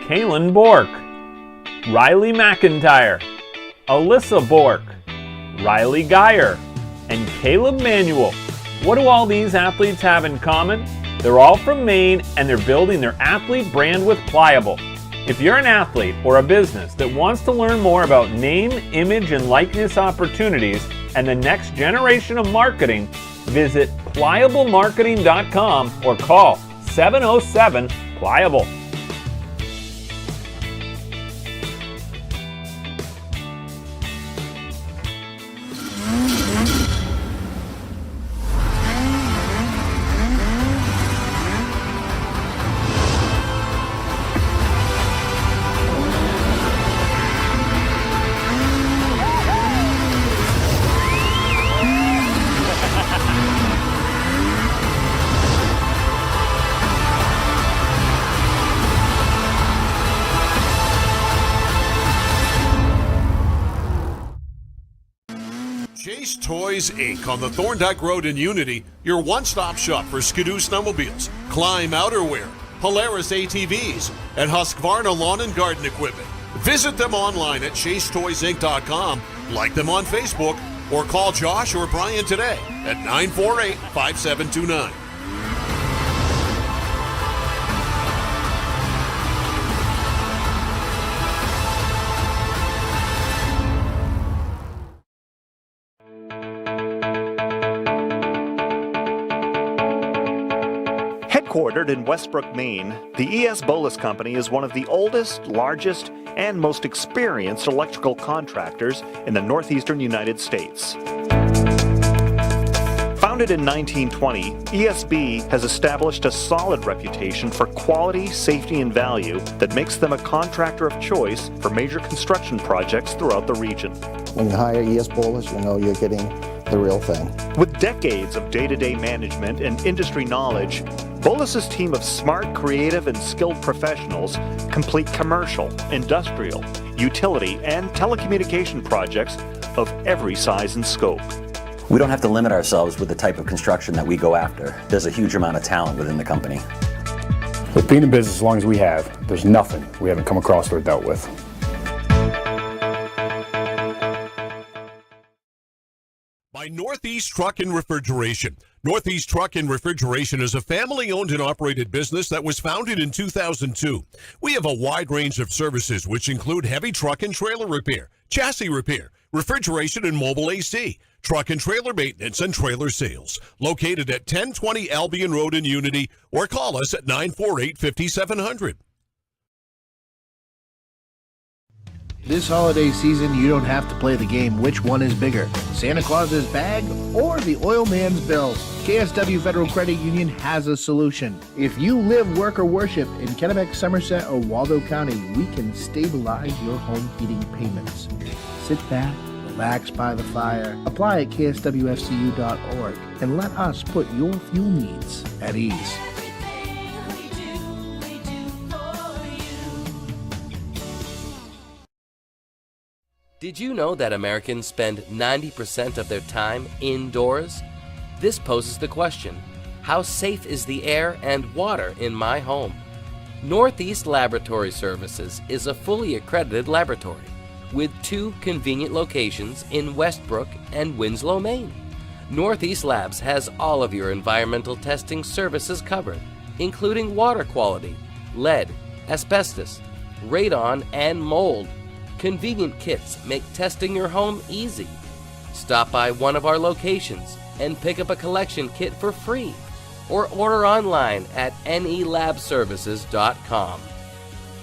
Kaylin Bork, Riley McIntyre, Alyssa Bork, Riley Geyer, and Caleb Manuel. What do all these athletes have in common? They're all from Maine and they're building their athlete brand with Pliable. If you're an athlete or a business that wants to learn more about name, image, and likeness opportunities and the next generation of marketing, visit pliablemarketing.com or call 707-PLIABLE. Chase Toys Inc. on the Thorndike Road in Unity, your one-stop shop for Skidoo snowmobiles, Climb outerwear, Polaris ATVs, and Husqvarna lawn and garden equipment. Visit them online at chasetoysinc.com, like them on Facebook, or call Josh or Brian today at 948-5729. Headquartered in Westbrook, Maine, the ES Bolus Company is one of the oldest, largest, and most experienced electrical contractors in the northeastern United States. Founded in 1920, ESB has established a solid reputation for quality, safety, and value that makes them a contractor of choice for major construction projects throughout the region. When you hire ES Bolus, you know you're getting the real thing. With decades of day-to-day management and industry knowledge, Bolus's team of smart, creative, and skilled professionals complete commercial, industrial, utility, and telecommunication projects of every size and scope. We don't have to limit ourselves with the type of construction that we go after. There's a huge amount of talent within the company. With being in business as long as we have, there's nothing we haven't come across or dealt with. By Northeast Truck and Refrigeration. Northeast Truck and Refrigeration is a family-owned and operated business that was founded in 2002. We have a wide range of services which include heavy truck and trailer repair, chassis repair, refrigeration and mobile AC, truck and trailer maintenance, and trailer sales. Located at 1020 Albion Road in Unity, or call us at 948-5700. This holiday season, you don't have to play the game which one is bigger, Santa Claus's bag or the oil man's bill. KSW Federal Credit Union has a solution. If you live, work, or worship in Kennebec, Somerset, or Waldo County, we can stabilize your home heating payments. Sit back, relax by the fire, apply at kswfcu.org, and let us put your fuel needs at ease. Did you know that Americans spend 90% of their time indoors? This poses the question, how safe is the air and water in my home? Northeast Laboratory Services is a fully accredited laboratory with 2 convenient locations in Westbrook and Winslow, Maine. Northeast Labs has all of your environmental testing services covered, including water quality, lead, asbestos, radon, and mold. Convenient kits make testing your home easy. Stop by one of our locations and pick up a collection kit for free, or order online at nelabservices.com.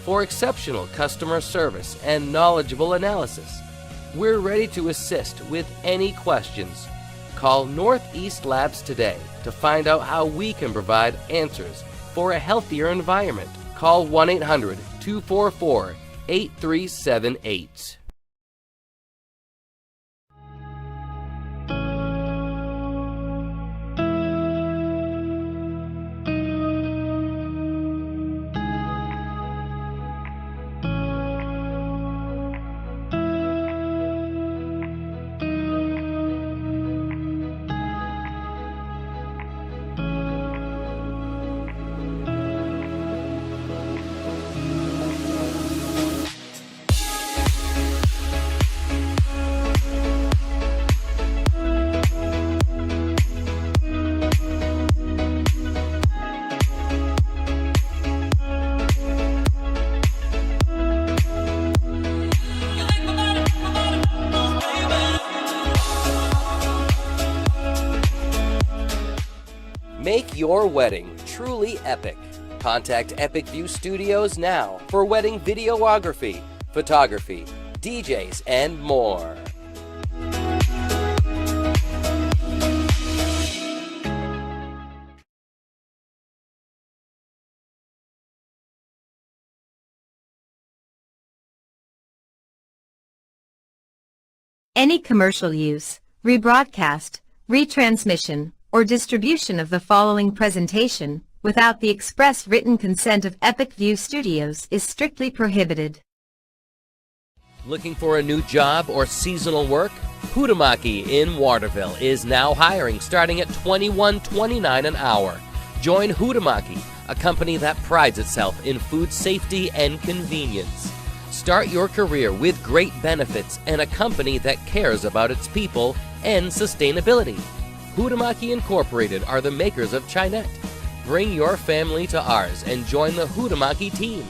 For exceptional customer service and knowledgeable analysis, we're ready to assist with any questions. Call Northeast Labs today to find out how we can provide answers for a healthier environment. Call 1-800-244-8378. Make your wedding truly epic. Contact Epic View Studios now for wedding videography, photography, DJs, and more. Any commercial use, rebroadcast, retransmission, or distribution of the following presentation without the express written consent of Epic View Studios is strictly prohibited. Looking for a new job or seasonal work? Hutamaki in Waterville is now hiring, starting at $21.29 an hour. Join Hutamaki, a company that prides itself in food safety and convenience. Start your career with great benefits and a company that cares about its people and sustainability. Hutamaki Incorporated are the makers of Chinette. Bring your family to ours and join the Hutamaki team.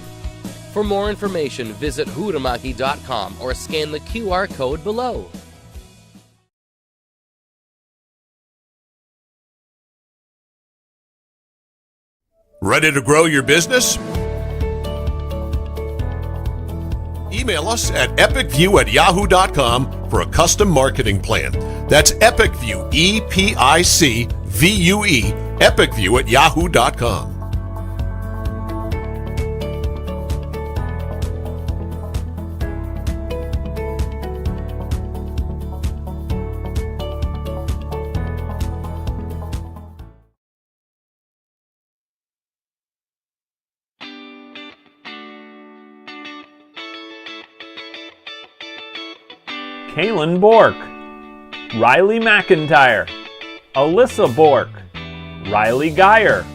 For more information, visit hutamaki.com or scan the QR code below. Ready to grow your business? Email us at epicview@yahoo.com for a custom marketing plan. That's epicview, EPICVUE, epicview@yahoo.com. Kaylin Bork, Riley McIntyre, Alyssa Bork, Riley Geyer,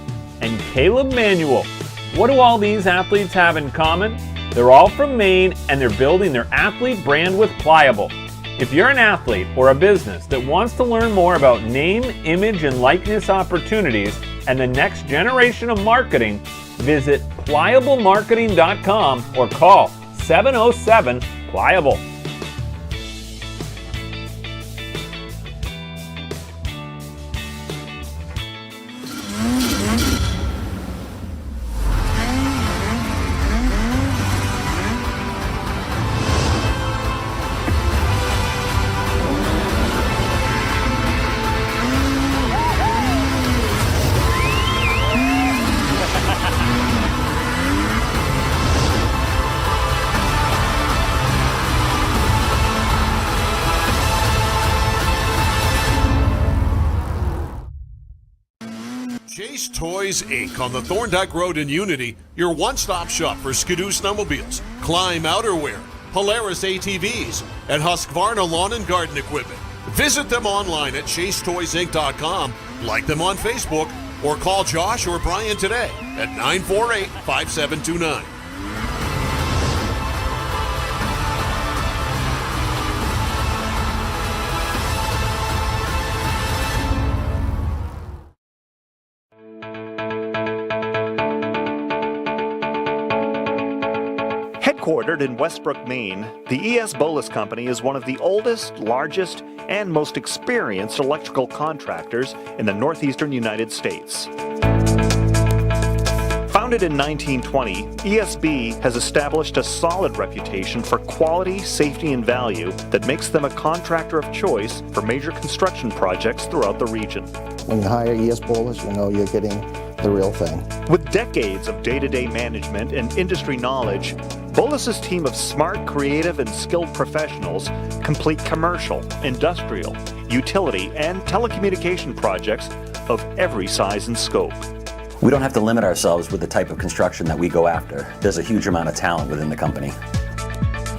and Caleb Manuel. What do all these athletes have in common? They're all from Maine and they're building their athlete brand with Pliable. If you're an athlete or a business that wants to learn more about name, image, and likeness opportunities and the next generation of marketing, visit pliablemarketing.com or call 707-PLIABLE. Chase Toys Inc. on the Thorndike Road in Unity, your one-stop shop for Skidoo snowmobiles, Climb outerwear, Polaris ATVs, and Husqvarna lawn and garden equipment. Visit them online at chasetoysinc.com, like them on Facebook, or call Josh or Brian today at 948-5729. Headquartered in Westbrook, Maine, the ES Bolus Company is one of the oldest, largest, and most experienced electrical contractors in the northeastern United States. Founded in 1920, ESB has established a solid reputation for quality, safety, and value that makes them a contractor of choice for major construction projects throughout the region. When you hire ES Bolus, you know you're getting the real thing. With decades of day-to-day management and industry knowledge, Bolus's team of smart, creative, and skilled professionals complete commercial, industrial, utility, and telecommunication projects of every size and scope. We don't have to limit ourselves with the type of construction that we go after. There's a huge amount of talent within the company.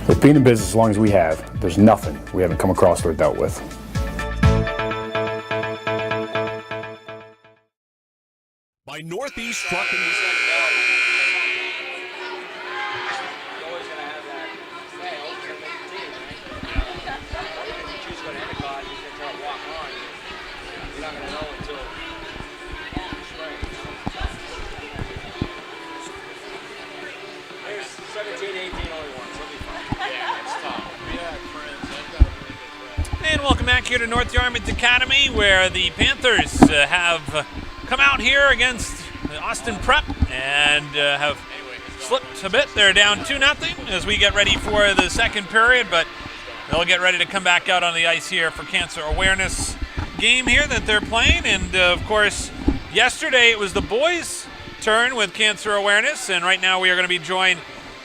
With being in business as long as we have, there's nothing we haven't come across or dealt with. By Northeast Trucking. And welcome back here to North Yarmouth Academy, where the Panthers have come out here against the Austin Prep and have slipped a bit. They're down 2-0 as we get ready for the second period, but they'll get ready to come back out on the ice here for cancer awareness game here that they're playing. And of course, yesterday it was the boys' turn with cancer awareness, and right now we are going to be joined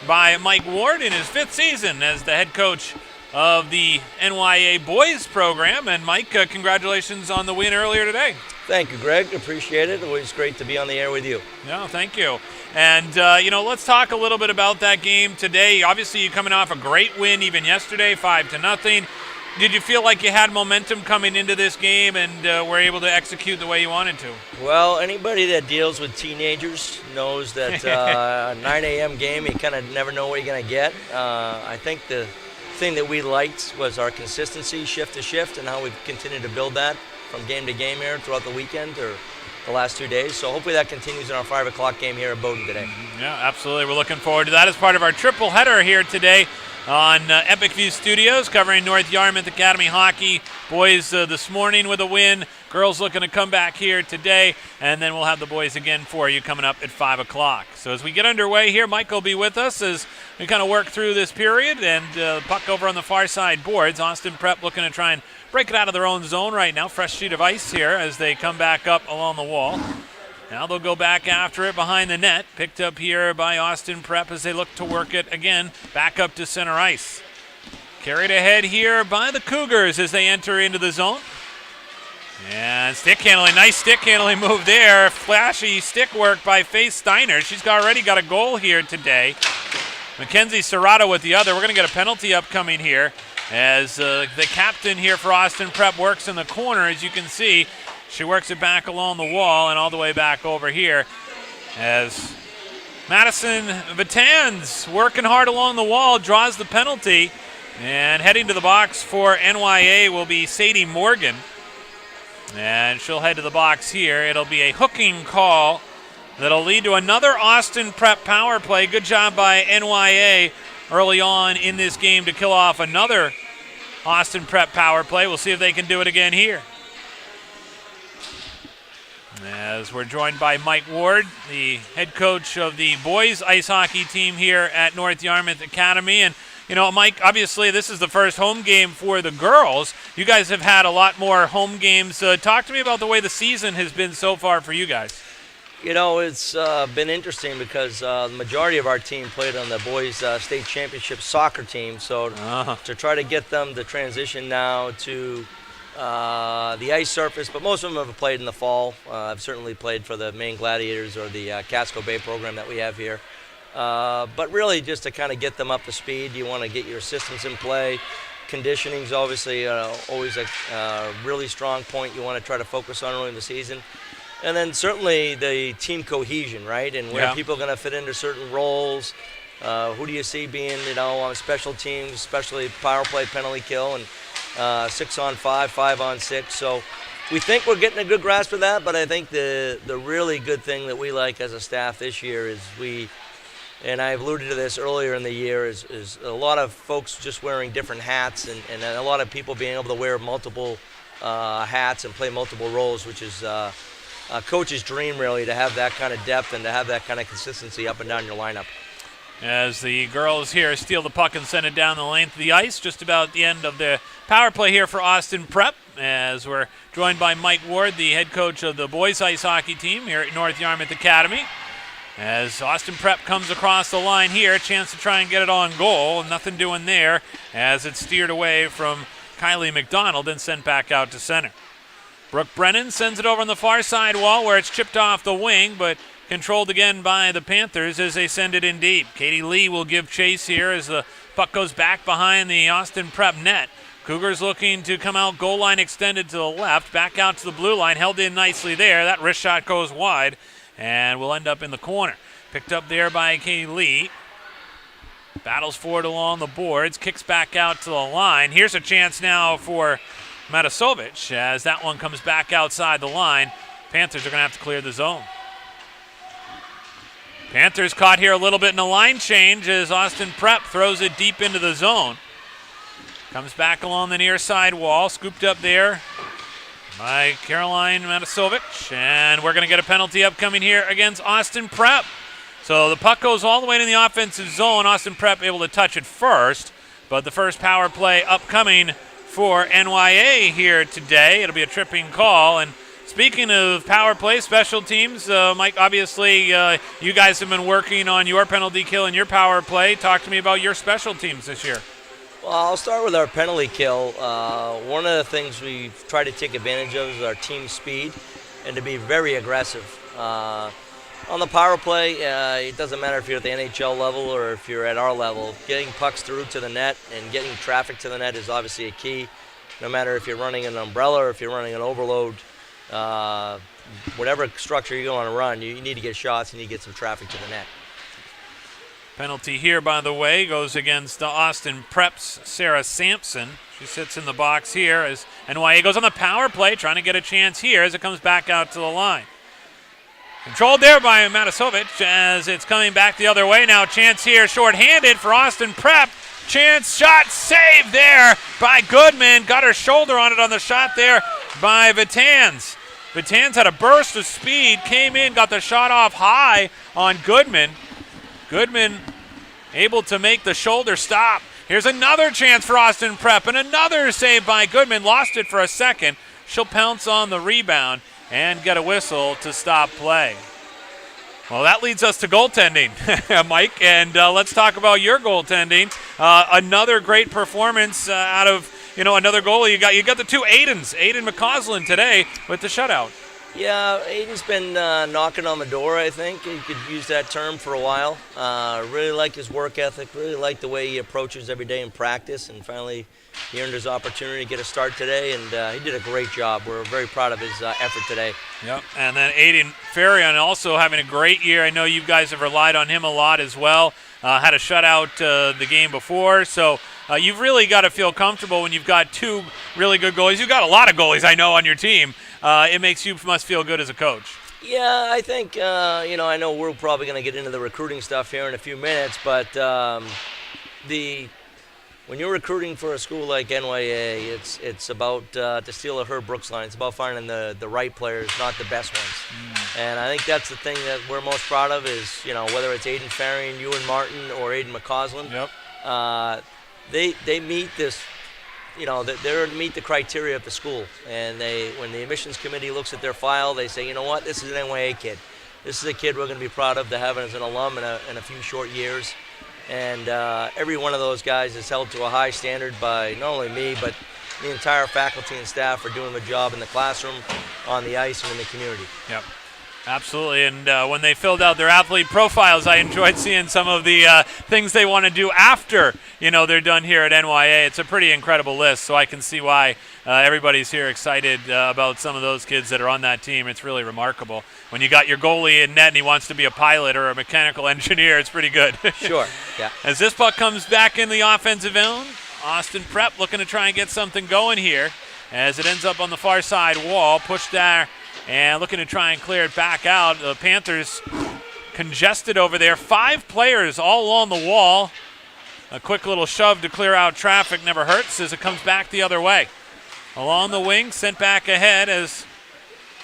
by Mike Ward in his 5th season as the head coach of the NYA boys program. And Mike, congratulations on the win earlier today. Thank you, Greg. Appreciate it. Always great to be on the air with you. No, thank you. And, let's talk a little bit about that game today. Obviously, you're coming off a great win even yesterday, 5-0. Did you feel like you had momentum coming into this game and were able to execute the way you wanted to? Well, anybody that deals with teenagers knows that a 9 a.m. game, you kind of never know what you're going to get. I think the thing that we liked was our consistency, shift to shift, and how we've continued to build that from game to game here throughout the weekend or the last 2 days. So hopefully that continues in our 5 o'clock game here at Bowdoin today. Yeah, absolutely. We're looking forward to that as part of our triple header here today on Epic View Studios, covering North Yarmouth Academy hockey. Boys this morning with a win. Girls looking to come back here today, and then we'll have the boys again for you coming up at 5 o'clock. So as we get underway here, Mike will be with us as we kind of work through this period, and puck over on the far side boards. Austin Prep looking to try and break it out of their own zone right now. Fresh sheet of ice here as they come back up along the wall. Now they'll go back after it behind the net. Picked up here by Austin Prep as they look to work it again back up to center ice. Carried ahead here by the Cougars as they enter into the zone. And stick handling, nice stick handling move there. Flashy stick work by Faith Steiner. She's already got a goal here today. Mackenzie Serrato with the other. We're going to get a penalty upcoming here as the captain here for Austin Prep works in the corner, as you can see. She works it back along the wall and all the way back over here as Madison Vitans working hard along the wall, draws the penalty, and heading to the box for NYA will be Sadie Morgan. And she'll head to the box here. It'll be a hooking call that'll lead to another Austin Prep power play. Good job by NYA early on in this game to kill off another Austin Prep power play. We'll see if they can do it again here. As we're joined by Mike Ward, the head coach of the boys ice hockey team here at North Yarmouth Academy. And, you know, Mike, obviously this is the first home game for the girls. You guys have had a lot more home games. Talk to me about the way the season has been so far for you guys. You know, it's been interesting because the majority of our team played on the boys' state championship soccer team. So to try to get them to transition now to the ice surface, but most of them have played in the fall. I've certainly played for the Maine Gladiators or the Casco Bay program that we have here. But really just to kind of get them up to speed, you want to get your systems in play. Conditioning is obviously always a really strong point you want to try to focus on early in the season. And then certainly the team cohesion, right? And where people are going to fit into certain roles. Who do you see being, you know, on special teams, especially power play, penalty kill, and 6-on-5, 5-on-6. So we think we're getting a good grasp of that, but I think the really good thing that we like as a staff this year is and I alluded to this earlier in the year, is a lot of folks just wearing different hats and a lot of people being able to wear multiple hats and play multiple roles, which is a coach's dream really, to have that kind of depth and to have that kind of consistency up and down your lineup. As the girls here steal the puck and send it down the length of the ice, just about the end of the power play here for Austin Prep, as we're joined by Mike Ward, the head coach of the boys ice hockey team here at North Yarmouth Academy. As Austin Prep comes across the line here, a chance to try and get it on goal. Nothing doing there as it's steered away from Kylie McDonald and sent back out to center. Brooke Brennan sends it over on the far side wall where it's chipped off the wing, but controlled again by the Panthers as they send it in deep. Katie Lee will give chase here as the puck goes back behind the Austin Prep net. Cougars looking to come out, goal line extended to the left, back out to the blue line, held in nicely there. That wrist shot goes wide and will end up in the corner. Picked up there by Katie Lee. Battles forward along the boards, kicks back out to the line. Here's a chance now for Matasovic as that one comes back outside the line. Panthers are going to have to clear the zone. Panthers caught here a little bit in a line change as Austin Prep throws it deep into the zone. Comes back along the near side wall, scooped up there by Caroline Matasovic. And we're going to get a penalty upcoming here against Austin Prep. So the puck goes all the way to the offensive zone. Austin Prep able to touch it first. But the first power play upcoming for NYA here today. It'll be a tripping call. And speaking of power play, special teams, Mike, obviously you guys have been working on your penalty kill and your power play. Talk to me about your special teams this year. Well, I'll start with our penalty kill. One of the things we've tried to take advantage of is our team speed and to be very aggressive. On the power play, it doesn't matter if you're at the NHL level or if you're at our level. Getting pucks through to the net and getting traffic to the net is obviously a key. no matter if you're running an umbrella or if you're running an overload, whatever structure you're going to run, you need to get shots, you need to get some traffic to the net. Penalty here, by the way, goes against Austin Prep's Sarah Sampson. She sits in the box here as NYA goes on the power play, trying to get a chance here as it comes back out to the line. Controlled there by Matasovic as it's coming back the other way now. Chance here, shorthanded for Austin Prep. Chance shot, saved there by Goodman. Got her shoulder on it on the shot there by Vitans. Vitans had a burst of speed, came in, got the shot off high on Goodman. Goodman able to make the shoulder stop. Here's another chance for Austin Prep and another save by Goodman. Lost it for a second. She'll pounce on the rebound and get a whistle to stop play. Well, that leads us to goaltending, Mike, and let's talk about your goaltending. Another great performance out of another goalie. You got the two Aidens, Aiden McCausland today with the shutout. Yeah, Aiden's been knocking on the door, I think. You could use that term for a while. Really like his work ethic, really like the way he approaches every day in practice, and finally he earned his opportunity to get a start today, and he did a great job. We're very proud of his effort today. Yep, and then Aiden Farion also having a great year. I know you guys have relied on him a lot as well. Had a shutout the game before, so you've really got to feel comfortable when you've got two really good goalies. You've got a lot of goalies, I know, on your team. It must feel good as a coach. Yeah, I think, I know we're probably going to get into the recruiting stuff here in a few minutes, but when you're recruiting for a school like NYA, it's about, to steal a Herb Brooks line, it's about finding the right players, not the best ones. And I think that's the thing that we're most proud of is, whether it's Aiden Farion, Ewan Martin, or Aiden McCausland, they meet this, they meet the criteria of the school. And when the admissions committee looks at their file, they say, you know what, this is an NYA kid. This is a kid we're going to be proud of to have as an alum in a few short years. And every one of those guys is held to a high standard by not only me, but the entire faculty and staff for doing their job in the classroom, on the ice, and in the community. Yep. Absolutely, and when they filled out their athlete profiles, I enjoyed seeing some of the things they want to do after, they're done here at NYA. It's a pretty incredible list, so I can see why everybody's here excited about some of those kids that are on that team. It's really remarkable. When you got your goalie in net and he wants to be a pilot or a mechanical engineer, it's pretty good. Sure, yeah. As this puck comes back in the offensive zone, Austin Prep looking to try and get something going here as it ends up on the far side wall, pushed there. And looking to try and clear it back out. The Panthers congested over there. 5 players all along the wall. A quick little shove to clear out traffic never hurts as it comes back the other way. Along the wing, sent back ahead as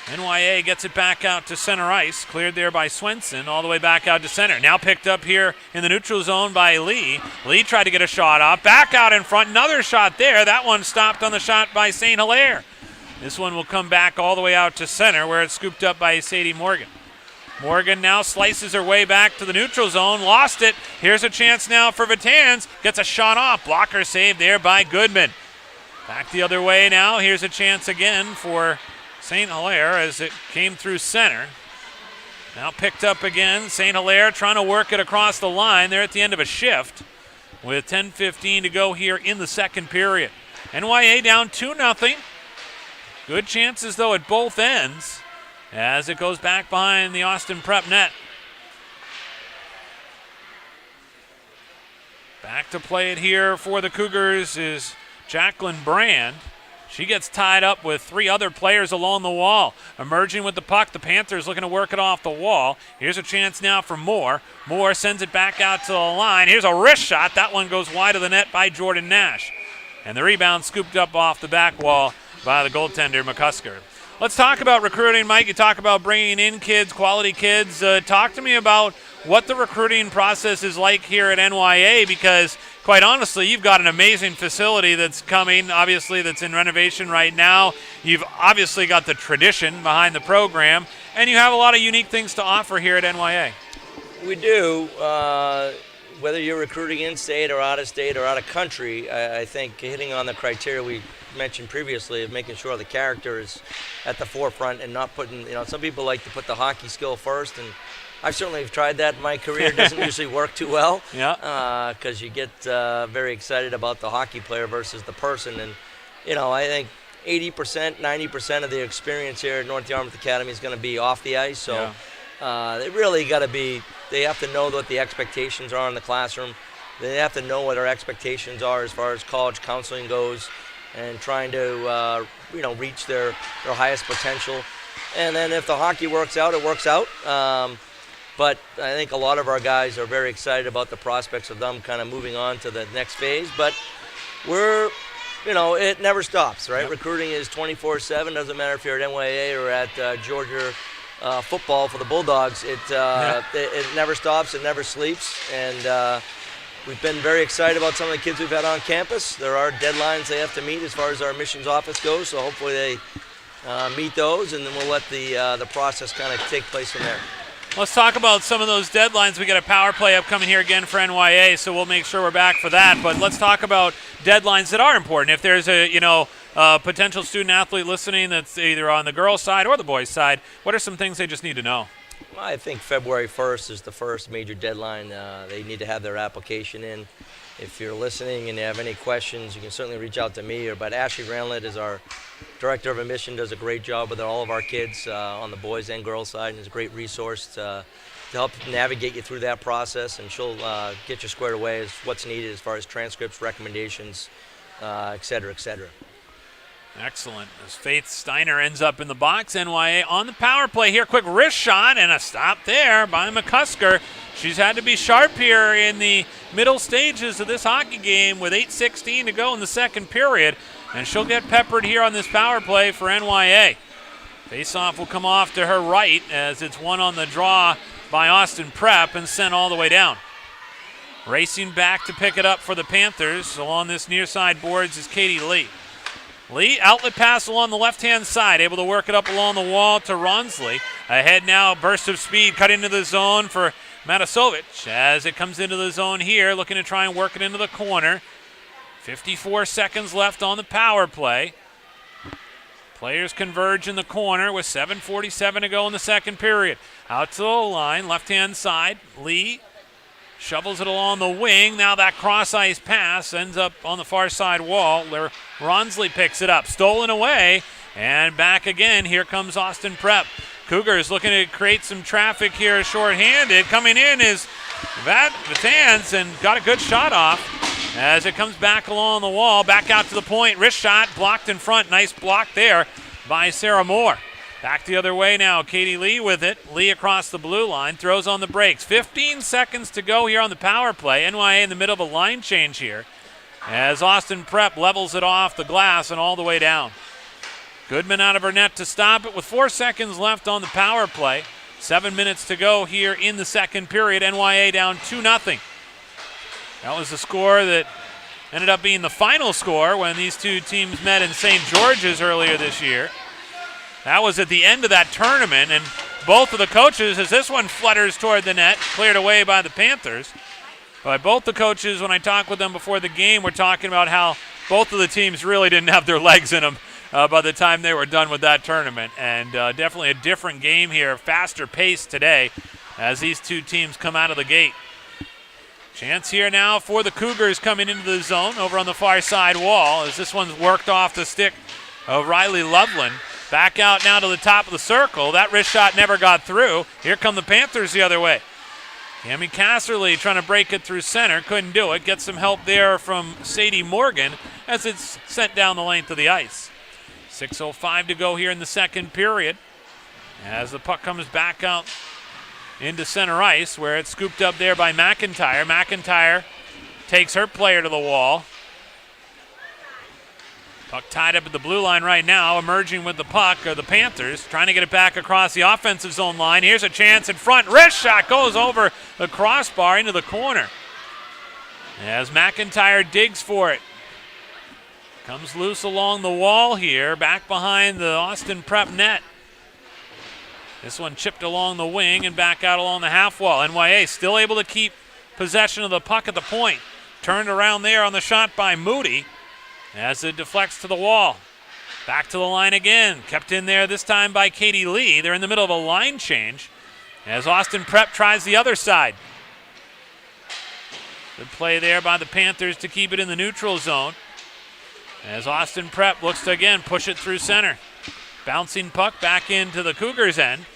NYA gets it back out to center ice. Cleared there by Swenson, all the way back out to center. Now picked up here in the neutral zone by Lee. Lee tried to get a shot off. Back out in front, another shot there. That one stopped on the shot by St. Hilaire. This one will come back all the way out to center where it's scooped up by Sadie Morgan. Morgan now slices her way back to the neutral zone. Lost it. Here's a chance now for Vitans. Gets a shot off. Blocker saved there by Goodman. Back the other way now. Here's a chance again for St. Hilaire as it came through center. Now picked up again. St. Hilaire trying to work it across the line. They're at the end of a shift with 10:15 to go here in the second period. NYA down 2-0. Good chances, though, at both ends as it goes back behind the Austin Prep net. Back to play it here for the Cougars is Jacqueline Brand. She gets tied up with 3 other players along the wall. Emerging with the puck, the Panthers looking to work it off the wall. Here's a chance now for Moore. Moore sends it back out to the line. Here's a wrist shot. That one goes wide of the net by Jordan Nash. And the rebound scooped up off the back wall by the goaltender, McCusker. Let's talk about recruiting, Mike. You talk about bringing in kids, quality kids. Talk to me about what the recruiting process is like here at NYA because, quite honestly, you've got an amazing facility that's coming, obviously, that's in renovation right now. You've obviously got the tradition behind the program, and you have a lot of unique things to offer here at NYA. We do. Whether you're recruiting in-state or out-of-state or out-of-country, I think hitting on the criteria we mentioned previously of making sure the character is at the forefront and not putting, some people like to put the hockey skill first, and I certainly have tried that in my career. It doesn't usually work too well because you get very excited about the hockey player versus the person. And, I think 80%, 90% of the experience here at North Yarmouth Academy is going to be off the ice. So they really got to be, they have to know what the expectations are in the classroom. They have to know what our expectations are as far as college counseling goes and trying to, reach their highest potential. And then if the hockey works out, it works out. But I think a lot of our guys are very excited about the prospects of them kind of moving on to the next phase. But it never stops, right? Yep. Recruiting is 24/7. Doesn't matter if you're at NYA or at Georgia football for the Bulldogs. It never stops. It never sleeps. And we've been very excited about some of the kids we've had on campus. There are deadlines they have to meet as far as our admissions office goes. So hopefully they meet those, and then we'll let the process kind of take place from there. Let's talk about some of those deadlines. We got a power play upcoming here again for NYA, so we'll make sure we're back for that. But let's talk about deadlines that are important. If there's a potential student athlete listening that's either on the girls' side or the boys' side, what are some things they just need to know? Well, I think February 1st is the first major deadline. They need to have their application in. If you're listening and you have any questions, you can certainly reach out to me. But Ashley Ranlett is our director of admission, does a great job with all of our kids on the boys and girls side, and is a great resource to help navigate you through that process. And she'll get you squared away as what's needed as far as transcripts, recommendations, et cetera, et cetera. Excellent. As Faith Steiner ends up in the box, NYA on the power play here. Quick wrist shot and a stop there by McCusker. She's had to be sharp here in the middle stages of this hockey game with 8:16 to go in the second period. And she'll get peppered here on this power play for NYA. Face-off will come off to her right as it's won on the draw by Austin Prep and sent all the way down. Racing back to pick it up for the Panthers along this near side boards is Katie Lee. Lee, outlet pass along the left-hand side, able to work it up along the wall to Ronsley. Ahead now, burst of speed, cut into the zone for Matasovic as it comes into the zone here, looking to try and work it into the corner. 54 seconds left on the power play. Players converge in the corner with 7:47 to go in the second period. Out to the line, left-hand side, Lee shovels it along the wing. Now that cross-ice pass ends up on the far side wall where Ronsley picks it up. Stolen away, and back again. Here comes Austin Prep. Cougars looking to create some traffic here shorthanded. Coming in is Vatans and got a good shot off as it comes back along the wall. Back out to the point. Wrist shot blocked in front. Nice block there by Sarah Moore. Back the other way now. Katie Lee with it. Lee across the blue line. Throws on the brakes. 15 seconds to go here on the power play. NYA in the middle of a line change here as Austin Prep levels it off the glass and all the way down. Goodman out of her net to stop it with 4 seconds left on the power play. 7 minutes to go here in the second period. NYA down 2-0. That was the score that ended up being the final score when these two teams met in St. George's earlier this year. That was at the end of that tournament, and both of the coaches, as this one flutters toward the net, cleared away by the Panthers. But both the coaches, when I talked with them before the game, were talking about how both of the teams really didn't have their legs in them by the time they were done with that tournament. And definitely a different game here, faster pace today as these two teams come out of the gate. Chance here now for the Cougars coming into the zone over on the far side wall as this one's worked off the stick of Riley Loveland. Back out now to the top of the circle. That wrist shot never got through. Here come the Panthers the other way. Cami Casserly trying to break it through center. Couldn't do it. Get some help there from Sadie Morgan as it's sent down the length of the ice. 6:05 to go here in the second period as the puck comes back out into center ice where it's scooped up there by McIntyre. McIntyre takes her player to the wall. Puck tied up at the blue line right now. Emerging with the puck are the Panthers, trying to get it back across the offensive zone line. Here's a chance in front. Wrist shot goes over the crossbar into the corner as McIntyre digs for it. Comes loose along the wall here, back behind the Austin Prep net. This one chipped along the wing and back out along the half wall. NYA still able to keep possession of the puck at the point. Turned around there on the shot by Moody as it deflects to the wall. Back to the line again. Kept in there this time by Katie Lee. They're in the middle of a line change as Austin Prep tries the other side. Good play there by the Panthers to keep it in the neutral zone. As Austin Prep looks to again push it through center. Bouncing puck back into the Cougars' end.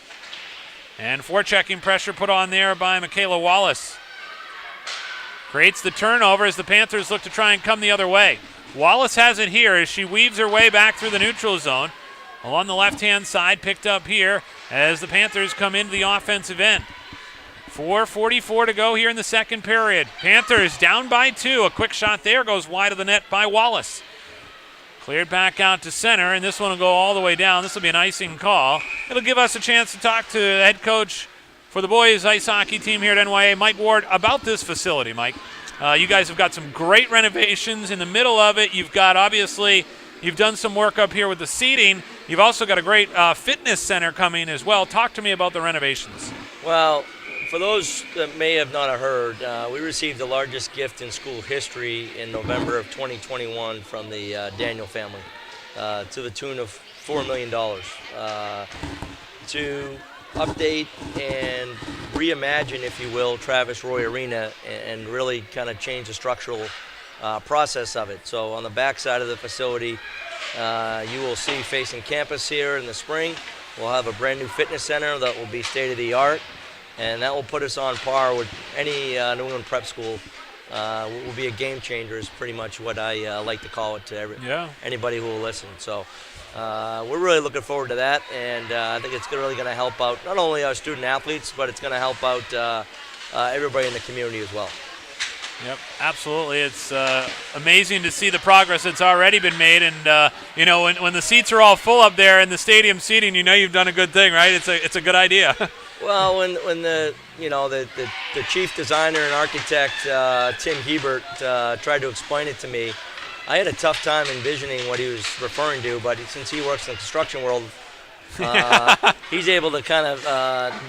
And forechecking pressure put on there by Michaela Wallace. Creates the turnover as the Panthers look to try and come the other way. Wallace has it here as she weaves her way back through the neutral zone. Along the left-hand side, picked up here as the Panthers come into the offensive end. 4:44 to go here in the second period. Panthers down by 2. A quick shot there goes wide of the net by Wallace. Cleared back out to center, and this one will go all the way down. This will be an icing call. It'll give us a chance to talk to the head coach for the boys ice hockey team here at NYA, Mike Ward, about this facility, Mike. You guys have got some great renovations in the middle of it. You've got, obviously, you've done some work up here with the seating. You've also got a great fitness center coming as well. Talk to me about the renovations. Well, for those that may have not heard, we received the largest gift in school history in November of 2021 from the Daniel family to the tune of $4 million to update and reimagine, if you will, Travis Roy Arena and really kind of change the structural process of it. So on the back side of the facility, you will see facing campus here in the spring. We'll have a brand new fitness center that will be state-of-the-art. And that will put us on par with any New England prep school. Will be a game changer is pretty much what I like to call it to anybody who will listen. So we're really looking forward to that, and I think it's really going to help out not only our student athletes, but it's going to help out everybody in the community as well. Yep, absolutely. It's amazing to see the progress that's already been made, and you know, when the seats are all full up there in the stadium seating, you know you've done a good thing, right? It's a good idea. Well, when the chief designer and architect Tim Hebert tried to explain it to me, I had a tough time envisioning what he was referring to. But since he works in the construction world, he's able to kind of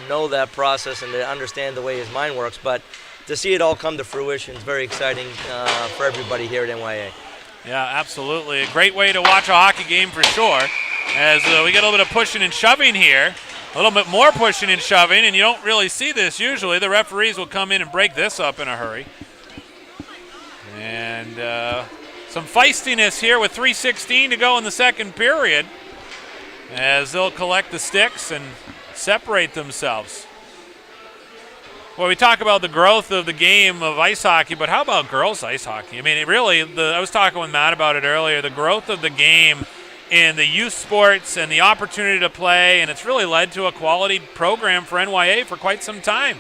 know that process and to understand the way his mind works. But to see it all come to fruition is very exciting for everybody here at NYA. Yeah, absolutely. A great way to watch a hockey game for sure. As we get a little bit of pushing and shoving here. A little bit more pushing and shoving, and you don't really see this usually. The referees will come in and break this up in a hurry. And some feistiness here with 3:16 to go in the second period as they'll collect the sticks and separate themselves. Well, we talk about the growth of the game of ice hockey, but how about girls ice hockey? I mean, I was talking with Matt about it earlier, the growth of the game in the youth sports and the opportunity to play, and it's really led to a quality program for NYA for quite some time.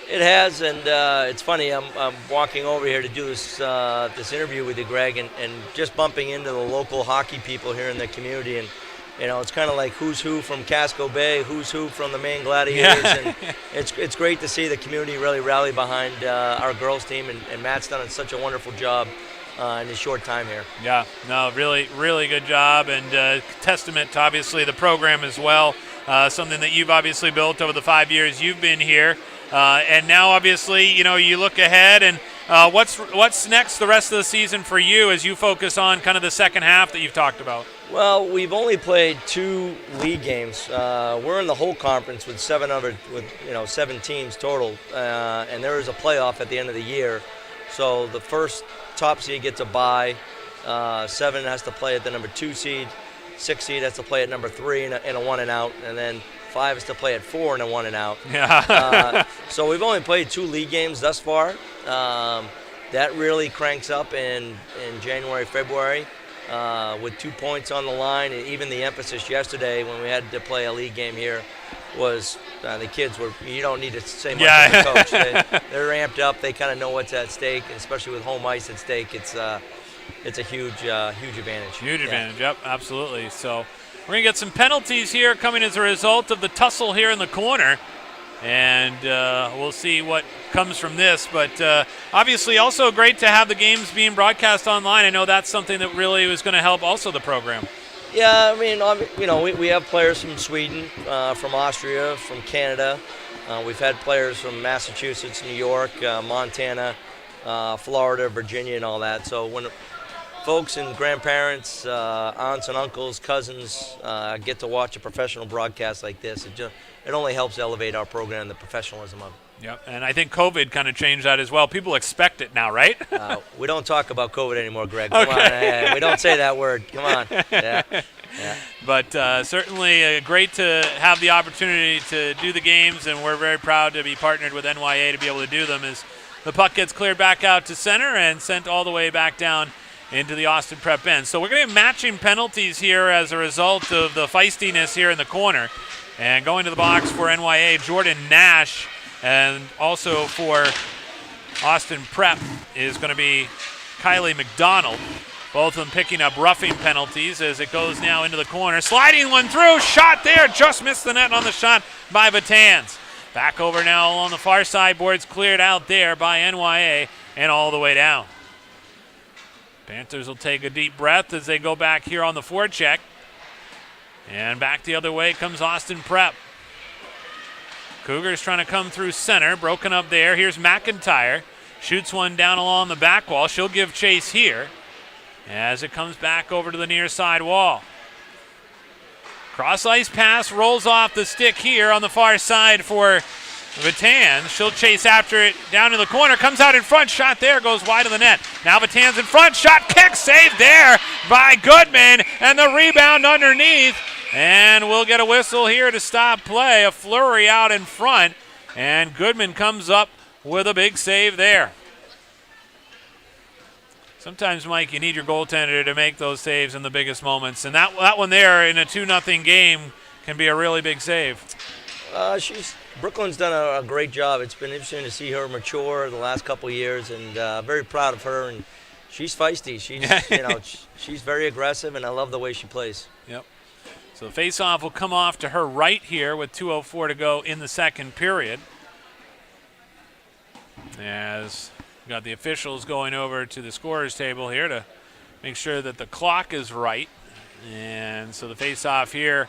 It has, and it's funny, I'm walking over here to do this interview with you, Greg, and just bumping into the local hockey people here in the community, and you know, it's kind of like who's who from Casco Bay, who's who from the Maine Gladiators, and it's great to see the community really rally behind our girls team, and Matt's done such a wonderful job in his short time here. Yeah, no, really, really good job, and testament to obviously the program as well. Something that you've obviously built over the 5 years you've been here, and now obviously, you know, you look ahead, and what's next the rest of the season for you as you focus on kind of the second half that you've talked about? Well, we've only played 2 league games. We're in the whole conference with 7 teams total, and there is a playoff at the end of the year. So the first top seed gets a bye. 7 has to play at the number 2 seed. 6 seed has to play at number 3 and a 1 and out, and then 5 has to play at 4 and a 1 and out. Yeah. So we've only played 2 league games thus far. That really cranks up in January, February. With 2 points on the line, and even the emphasis yesterday when we had to play a league game here was the kids were, you don't need to say much to the coach. They're amped up. They kind of know what's at stake, and especially with home ice at stake, it's a huge advantage. Huge advantage, yep, absolutely. So we're going to get some penalties here coming as a result of the tussle here in the corner. And we'll see what comes from this. But obviously also great to have the games being broadcast online. I know that's something that really was going to help also the program. Yeah, I mean, you know, we have players from Sweden, from Austria, from Canada. We've had players from Massachusetts, New York, Montana, Florida, Virginia, and all that. So when folks and grandparents, aunts and uncles, cousins get to watch a professional broadcast like this, it only helps elevate our program and the professionalism of it. Yep, and I think COVID kind of changed that as well. People expect it now, right? We don't talk about COVID anymore, Greg. Come on. We don't say that word. Come on. Yeah. But certainly great to have the opportunity to do the games, and we're very proud to be partnered with NYA to be able to do them as the puck gets cleared back out to center and sent all the way back down into the Austin Prep end. So we're going to have matching penalties here as a result of the feistiness here in the corner. And going to the box for NYA, Jordan Nash, and also for Austin Prep is going to be Kylie McDonald. Both of them picking up roughing penalties as it goes now into the corner. Sliding one through, shot there, just missed the net on the shot by Batanz. Back over now on the far side, boards cleared out there by NYA and all the way down. Panthers will take a deep breath as they go back here on the forecheck. And back the other way comes Austin Prep. Cougars trying to come through center, broken up there. Here's McIntyre, shoots one down along the back wall. She'll give chase here as it comes back over to the near side wall. Cross ice pass rolls off the stick here on the far side for Batanz. She'll chase after it down in the corner, comes out in front, shot there, goes wide of the net. Now Batanz in front, shot, kick, saved there by Goodman, and the rebound underneath. And we'll get a whistle here to stop play. A flurry out in front, and Goodman comes up with a big save there. Sometimes, Mike, you need your goaltender to make those saves in the biggest moments. And that one there in a 2-0 game can be a really big save. Brooklyn's done a great job. It's been interesting to see her mature the last couple of years, and very proud of her. And she's feisty. She's very aggressive, and I love the way she plays. Yep. So the face-off will come off to her right here with 2:04 to go in the second period. As we got the officials going over to the scorer's table here to make sure that the clock is right. And so the face-off here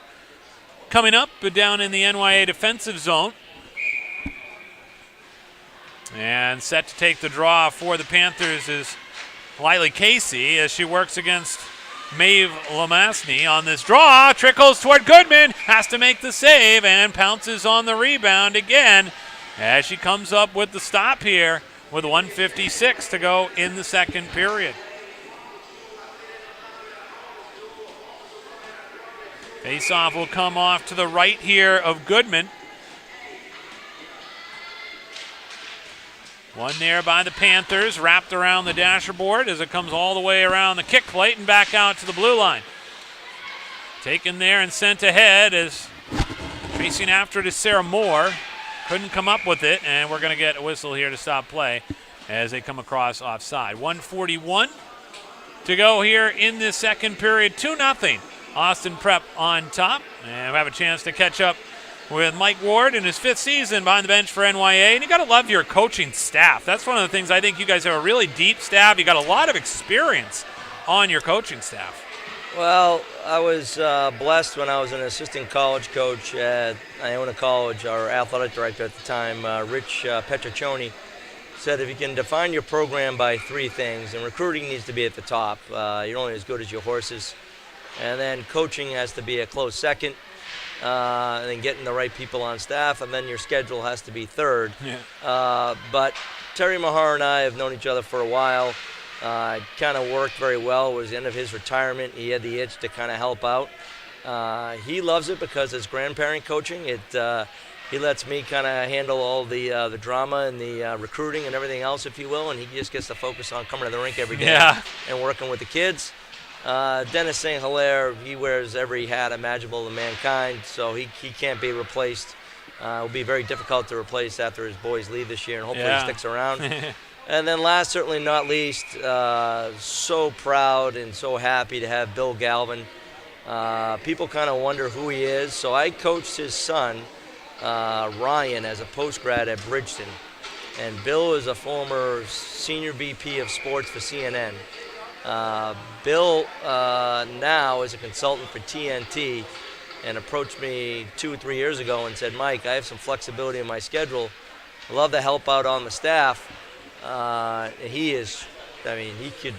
coming up down in the NYA defensive zone. And set to take the draw for the Panthers is Lily Casey as she works against Maeve Lamassny on this draw. Trickles toward Goodman, has to make the save and pounces on the rebound again as she comes up with the stop here with 1:56 to go in the second period. Face-off will come off to the right here of Goodman. One there by the Panthers, wrapped around the dasher board as it comes all the way around the kick plate and back out to the blue line. Taken there and sent ahead as chasing after it is Sarah Moore. Couldn't come up with it, and we're going to get a whistle here to stop play as they come across offside. 1:41 to go here in this second period. 2-0. Austin Prep on top. And we have a chance to catch up with Mike Ward in his 5th season behind the bench for NYA. And you got to love your coaching staff. That's one of the things I think you guys have a really deep staff. You got a lot of experience on your coaching staff. Well, I was blessed when I was an assistant college coach at Iona College. Our athletic director at the time, Rich Petriccioni, said if you can define your program by 3 things, and recruiting needs to be at the top. You're only as good as your horses. And then coaching has to be a close second. And then getting the right people on staff, and then your schedule has to be third. Yeah. But Terry Mahar and I have known each other for a while. Kind of worked very well. It was the end of his retirement. He had the itch to kind of help out. He loves it because it's grandparent coaching. He lets me kind of handle all the drama and the recruiting and everything else, if you will, and he just gets to focus on coming to the rink every day and working with the kids. Dennis St. Hilaire, he wears every hat imaginable to mankind, so he can't be replaced. It will be very difficult to replace after his boys leave this year, and hopefully he sticks around. And then last, certainly not least, so proud and so happy to have Bill Galvin. People kind of wonder who he is, so I coached his son, Ryan, as a post-grad at Bridgeton. And Bill is a former senior VP of sports for CNN. Bill now is a consultant for TNT and approached me 2 or 3 years ago and said, Mike, I have some flexibility in my schedule. I'd love to help out on the staff. He could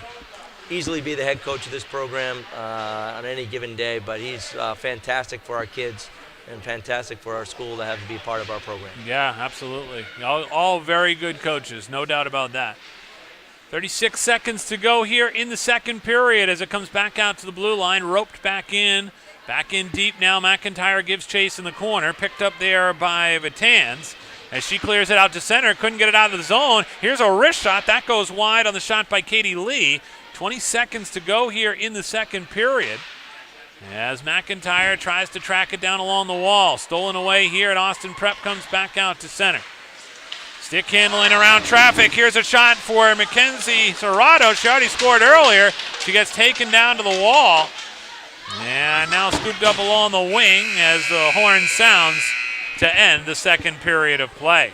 easily be the head coach of this program on any given day, but he's fantastic for our kids and fantastic for our school to have to be part of our program. Yeah, absolutely. All very good coaches, no doubt about that. 36 seconds to go here in the second period as it comes back out to the blue line, roped back in deep now. McIntyre gives chase in the corner, picked up there by Vitans as she clears it out to center, couldn't get it out of the zone. Here's a wrist shot, that goes wide on the shot by Katie Lee. 20 seconds to go here in the second period as McIntyre tries to track it down along the wall. Stolen away here, and Austin Prep comes back out to center. Stick handling around traffic. Here's a shot for Mackenzie Serrato. She already scored earlier. She gets taken down to the wall. And now scooped up along the wing as the horn sounds to end the second period of play.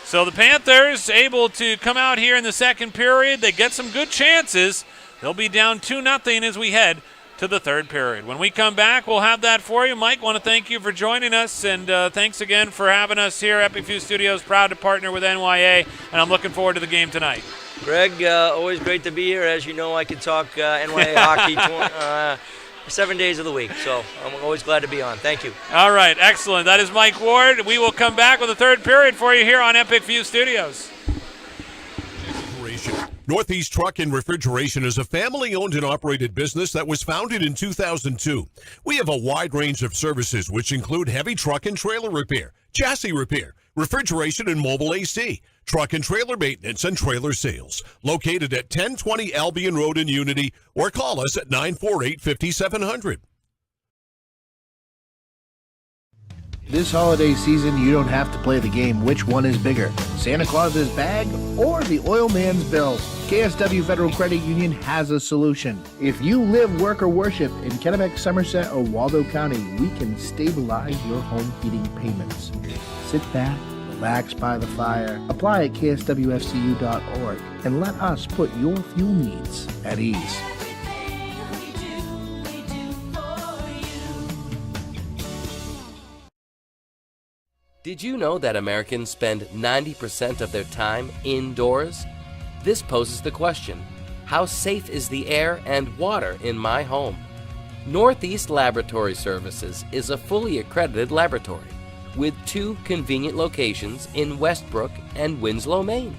So the Panthers able to come out here in the second period. They get some good chances. They'll be down 2-0 as we head to the third period. When we come back, we'll have that for you. Mike, want to thank you for joining us, and thanks again for having us here. Epic View Studios, proud to partner with NYA, and I'm looking forward to the game tonight. Greg, always great to be here. As you know, I can talk NYA hockey 7 days of the week, so I'm always glad to be on. Thank you. All right, excellent. That is Mike Ward. We will come back with the third period for you here on Epic View Studios. Northeast Truck and Refrigeration is a family-owned and operated business that was founded in 2002. We have a wide range of services which include heavy truck and trailer repair, chassis repair, refrigeration and mobile AC, truck and trailer maintenance, and trailer sales. Located at 1020 Albion Road in Unity, or call us at 948-5700. This holiday season, you don't have to play the game which one is bigger, Santa Claus's bag or the oil man's bill. KSW Federal Credit Union has a solution. If you live, work, or worship in Kennebec, Somerset, or Waldo County, we can stabilize your home heating payments. Sit back, relax by the fire, apply at kswfcu.org, and let us put your fuel needs at ease. Did you know that Americans spend 90% of their time indoors? This poses the question, how safe is the air and water in my home? Northeast Laboratory Services is a fully accredited laboratory with 2 convenient locations in Westbrook and Winslow, Maine.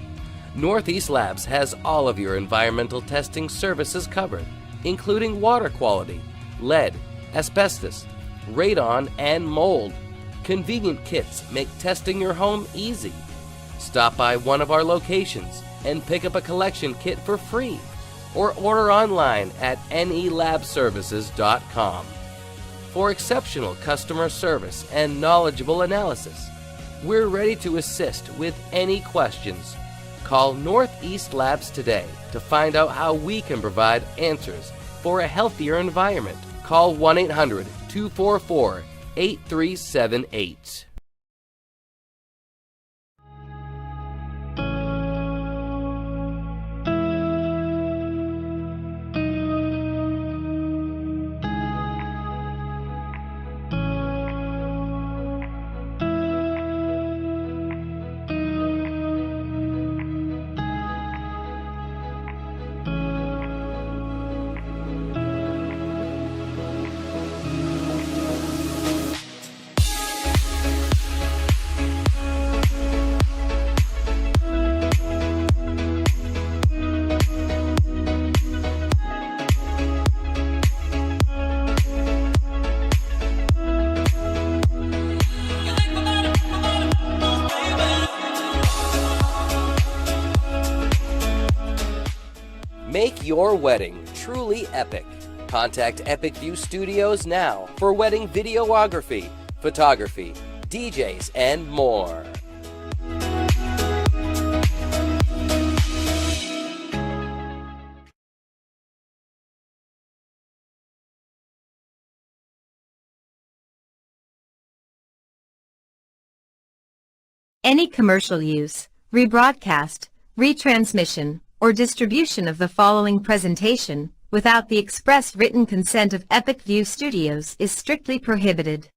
Northeast Labs has all of your environmental testing services covered, including water quality, lead, asbestos, radon, and mold. Convenient kits make testing your home easy. Stop by one of our locations and pick up a collection kit for free, or order online at nelabservices.com. For exceptional customer service and knowledgeable analysis, we're ready to assist with any questions. Call Northeast Labs today to find out how we can provide answers for a healthier environment. Call 1-800-244-8378. Make your wedding truly epic. Contact Epic View Studios now for wedding videography, photography, DJs, and more. Any commercial use, rebroadcast, retransmission, or distribution of the following presentation without the express written consent of Epic View Studios is strictly prohibited.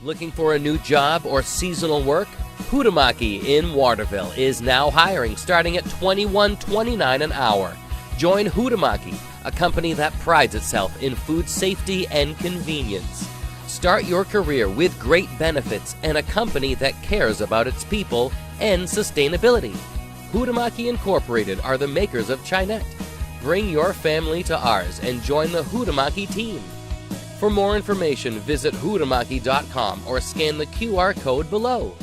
Looking for a new job or seasonal work? Hutamaki in Waterville is now hiring, starting at $21.29 an hour. Join Hutamaki, a company that prides itself in food safety and convenience. Start your career with great benefits and a company that cares about its people and sustainability. Huhtamaki Incorporated are the makers of Chinette. Bring your family to ours and join the Huhtamaki team. For more information, visit huhtamaki.com or scan the QR code below.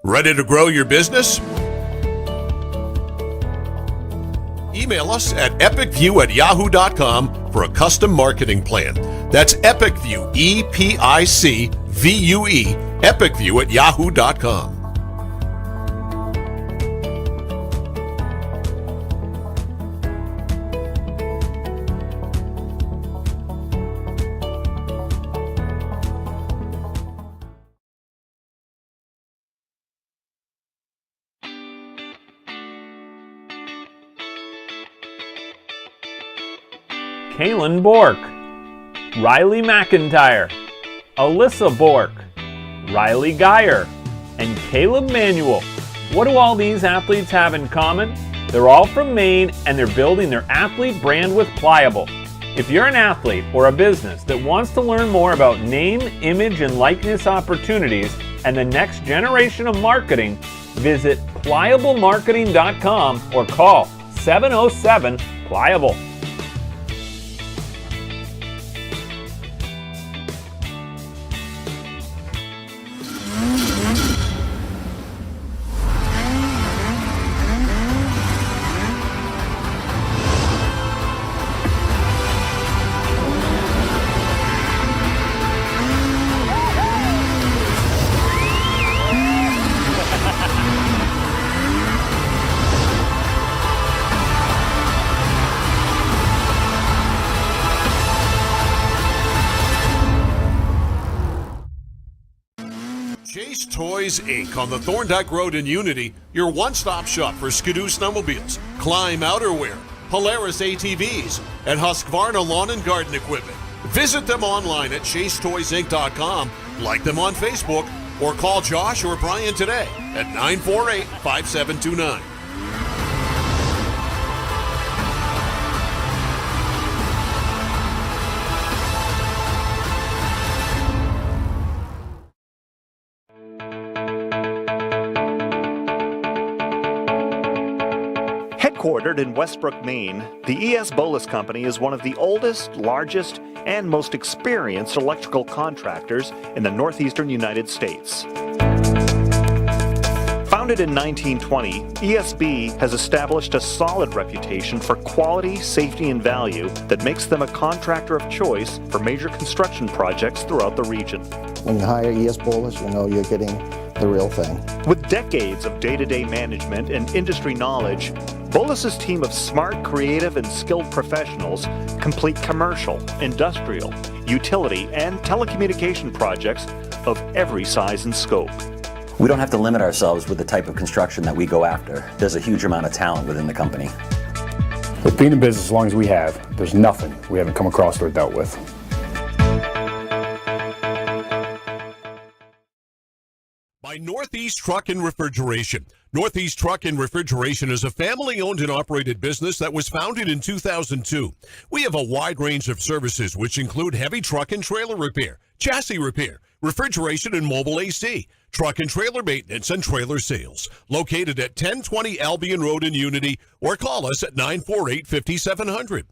Ready to grow your business? Email us at epicview@yahoo.com for a custom marketing plan. That's epicview, EPICVUE, epicview@yahoo.com. Kaylin Bork, Riley McIntyre, Alyssa Bork, Riley Geyer, and Caleb Manuel. What do all these athletes have in common? They're all from Maine and they're building their athlete brand with Pliable. If you're an athlete or a business that wants to learn more about name, image, and likeness opportunities and the next generation of marketing, visit pliablemarketing.com or call 707-PLIABLE. Chase Toys Inc. on the Thorndike Road in Unity, your one-stop shop for Skidoo snowmobiles, Climb outerwear, Polaris ATVs, and Husqvarna lawn and garden equipment. Visit them online at chasetoysinc.com, like them on Facebook, or call Josh or Brian today at 948-5729. Headquartered in Westbrook, Maine, the E.S. Bolus Company is one of the oldest, largest, and most experienced electrical contractors in the northeastern United States. Founded in 1920, ESB has established a solid reputation for quality, safety, and value that makes them a contractor of choice for major construction projects throughout the region. When you hire E.S. Bolus, you know you're getting the real thing. With decades of day-to-day management and industry knowledge, Bolus's team of smart, creative, and skilled professionals complete commercial, industrial, utility, and telecommunication projects of every size and scope. We don't have to limit ourselves with the type of construction that we go after. There's a huge amount of talent within the company. With being in business as long as we have, there's nothing we haven't come across or dealt with. By Northeast Truck and Refrigeration. Northeast Truck and Refrigeration is a family-owned and operated business that was founded in 2002. We have a wide range of services which include heavy truck and trailer repair, chassis repair, refrigeration and mobile AC, truck and trailer maintenance, and trailer sales. Located at 1020 Albion Road in Unity, or call us at 948-5700.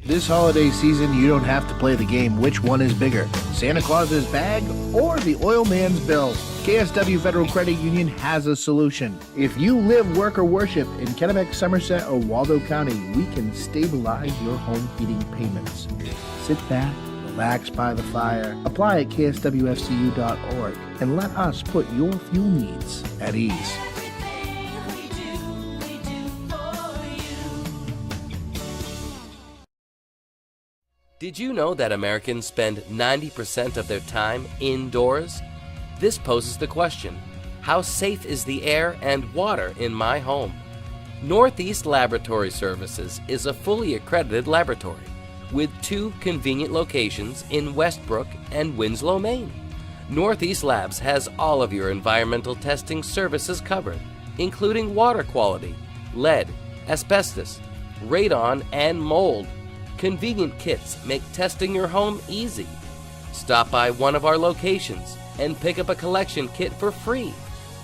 This holiday season, you don't have to play the game which one is bigger, Santa Claus's bag or the oil man's bill. KSW Federal Credit Union has a solution. If you live, work, or worship in Kennebec, Somerset, or Waldo County, we can stabilize your home heating payments. Sit back, relax by the fire, apply at kswfcu.org, and let us put your fuel needs at ease. Did you know that Americans spend 90% of their time indoors? This poses the question, how safe is the air and water in my home? Northeast Laboratory Services is a fully accredited laboratory with 2 convenient locations in Westbrook and Winslow, Maine. Northeast Labs has all of your environmental testing services covered, including water quality, lead, asbestos, radon, and mold. Convenient kits make testing your home easy. Stop by one of our locations and pick up a collection kit for free,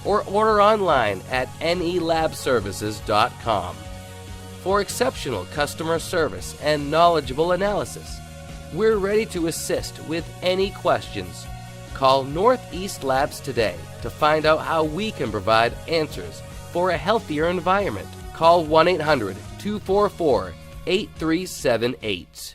or order online at nelabservices.com. For exceptional customer service and knowledgeable analysis, we're ready to assist with any questions. Call Northeast Labs today to find out how we can provide answers for a healthier environment. Call 1-800-244-8378.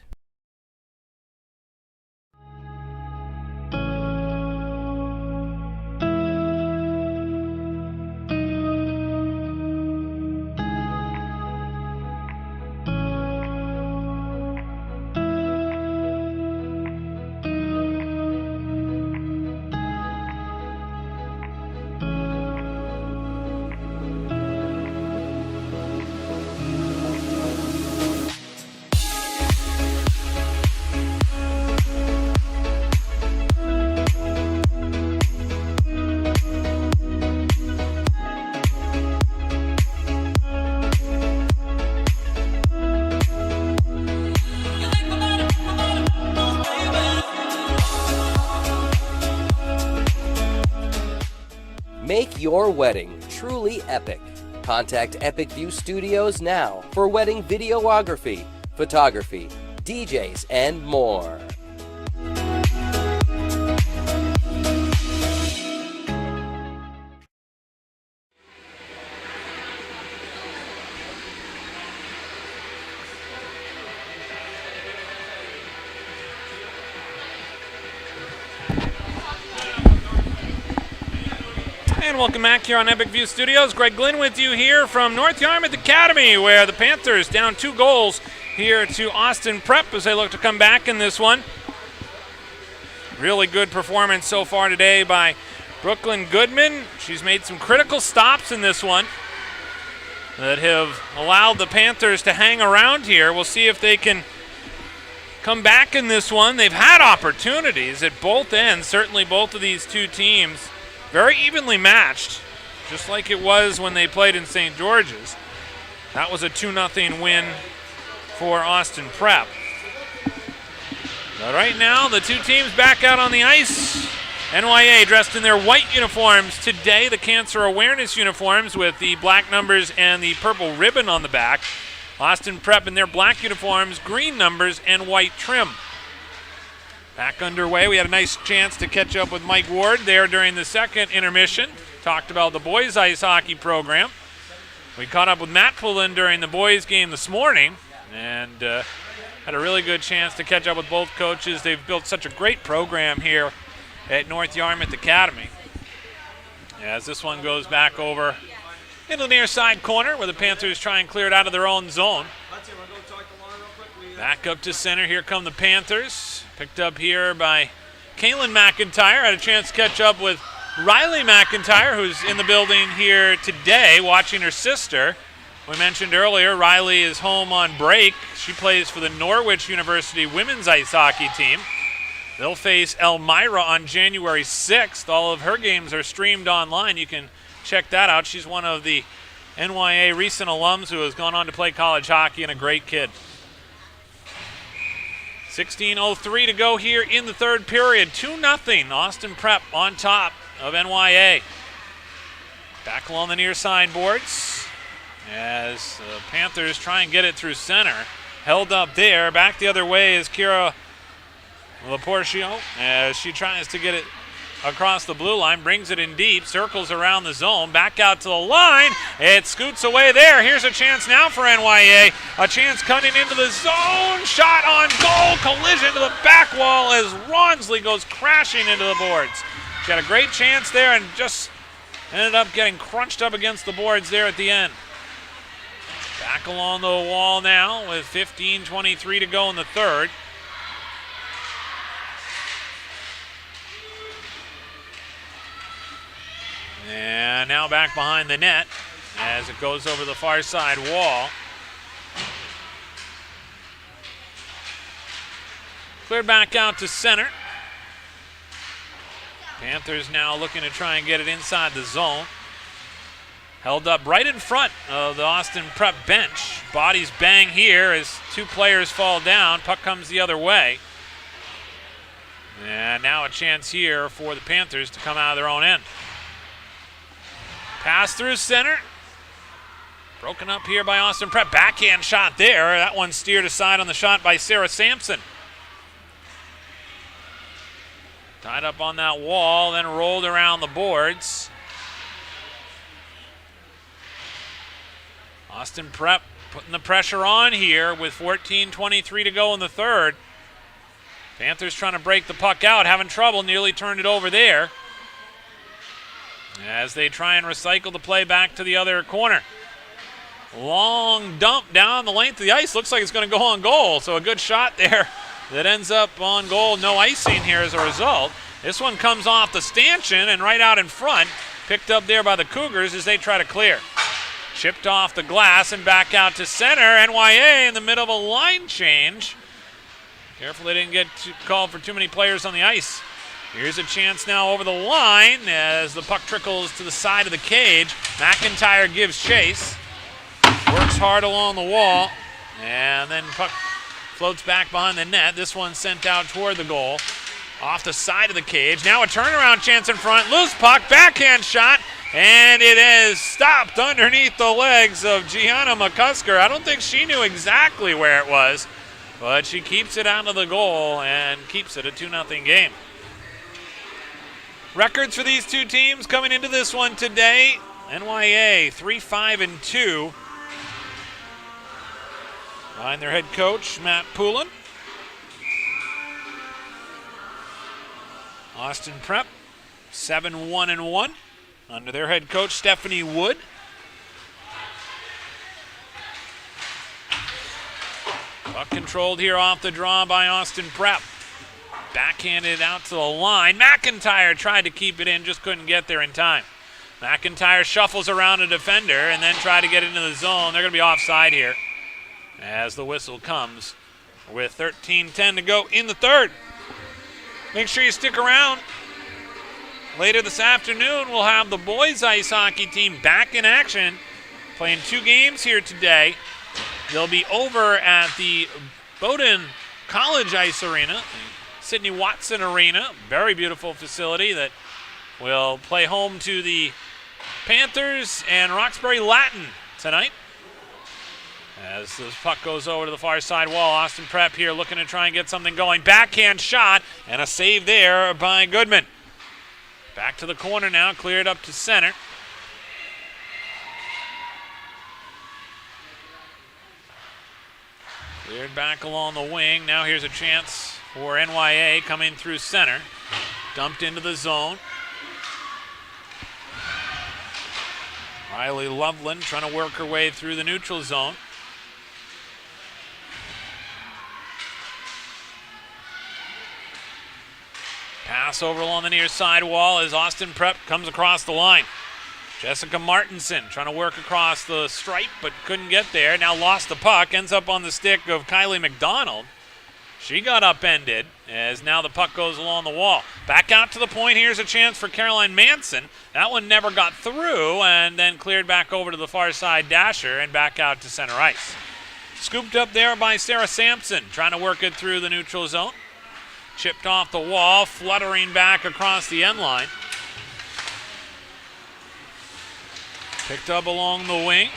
Make your wedding truly epic. Contact Epic View Studios now for wedding videography, photography, DJs, and more. And welcome back here on Epic View Studios. Greg Glynn with you here from North Yarmouth Academy, where the Panthers down 2 goals here to Austin Prep as they look to come back in this one. Really good performance so far today by Brooklyn Goodman. She's made some critical stops in this one that have allowed the Panthers to hang around here. We'll see if they can come back in this one. They've had opportunities at both ends, certainly both of these two teams. Very evenly matched, just like it was when they played in St. George's. That was a 2-0 win for Austin Prep. But right now, the two teams back out on the ice. NYA dressed in their white uniforms today, the cancer awareness uniforms with the black numbers and the purple ribbon on the back. Austin Prep in their black uniforms, green numbers, and white trim. Back underway. We had a nice chance to catch up with Mike Ward there during the second intermission. Talked about the boys ice hockey program. We caught up with Matt Pullen during the boys game this morning and had a really good chance to catch up with both coaches. They've built such a great program here at North Yarmouth Academy. As this one goes back over into the near side corner where the Panthers try and clear it out of their own zone. Back up to center. Here come the Panthers. Picked up here by Kaylin McIntyre. Had a chance to catch up with Riley McIntyre, who's in the building here today watching her sister. We mentioned earlier, Riley is home on break. She plays for the Norwich University women's ice hockey team. They'll face Elmira on January 6th. All of her games are streamed online. You can check that out. She's one of the NYA recent alums who has gone on to play college hockey and a great kid. 16:03 to go here in the third period. 2-0 Austin Prep on top of NYA. Back along the near side boards as the Panthers try and get it through center. Held up there. Back the other way is Kira Laporcio as she tries to get it across the blue line, brings it in deep, circles around the zone, back out to the line. It scoots away there. Here's a chance now for NYA. A chance cutting into the zone. Shot on goal. Collision to the back wall as Ronsley goes crashing into the boards. She had a great chance there and just ended up getting crunched up against the boards there at the end. Back along the wall now with 15:23 to go in the third. And now back behind the net as it goes over the far side wall. Cleared back out to center. Panthers now looking to try and get it inside the zone. held up right in front of the Austin Prep bench. Bodies bang here as two players fall down. Puck comes the other way. And now a chance here for the Panthers to come out of their own end. Pass through center. Broken up here by Austin Prep. Backhand shot there. That one steered aside on the shot by Sarah Sampson. Tied up on that wall, then rolled around the boards. Austin Prep putting the pressure on here with 14:23 to go in the third. Panthers trying to break the puck out, having trouble, nearly turned it over there. As they try and recycle the play back to the other corner. Long dump down the length of the ice. Looks like it's going to go on goal. So a good shot there that ends up on goal. No icing here as a result. This one comes off the stanchion and right out in front. Picked up there by the Cougars as they try to clear. Chipped off the glass and back out to center. NYA in the middle of a line change. Careful they didn't get called for too many players on the ice. Here's a chance now over the line as the puck trickles to the side of the cage. McIntyre gives chase. Works hard along the wall. And then puck floats back behind the net. This one sent out toward the goal. Off the side of the cage. Now a turnaround chance in front. Loose puck. Backhand shot. And it is stopped underneath the legs of Gianna McCusker. I don't think she knew exactly where it was, but she keeps it out of the goal and keeps it a 2-0 game. Records for these two teams coming into this one today. NYA 3-5-2. Behind their head coach, Matt Poulin. Austin Prep 7-1-1. Under their head coach, Stephanie Wood. Puck controlled here off the draw by Austin Prep. Backhanded out to the line. McIntyre tried to keep it in, just couldn't get there in time. McIntyre shuffles around a defender and then tried to get into the zone. They're going to be offside here as the whistle comes with 13:10 to go in the third. Make sure you stick around. Later this afternoon, we'll have the boys ice hockey team back in action, playing 2 games here today. They'll be over at the Bowdoin College Ice Arena, Sidney Watson Arena, very beautiful facility that will play home to the Panthers and Roxbury Latin tonight. As this puck goes over to the far side wall, Austin Prep here looking to try and get something going. Backhand shot and a save there by Goodman. Back to the corner now, cleared up to center. Cleared back along the wing. Now here's a chance for NYA coming through center. Dumped into the zone. Riley Loveland trying to work her way through the neutral zone. Pass over along the near side wall as Austin Prep comes across the line. Jessica Martinson trying to work across the stripe but couldn't get there. Now lost the puck, ends up on the stick of Kylie McDonald. She got upended as now the puck goes along the wall. Back out to the point. Here's a chance for Caroline Manson. That one never got through and then cleared back over to the far side dasher and back out to center ice. Scooped up there by Sarah Sampson trying to work it through the neutral zone. Chipped off the wall, fluttering back across the end line. Picked up along the wing.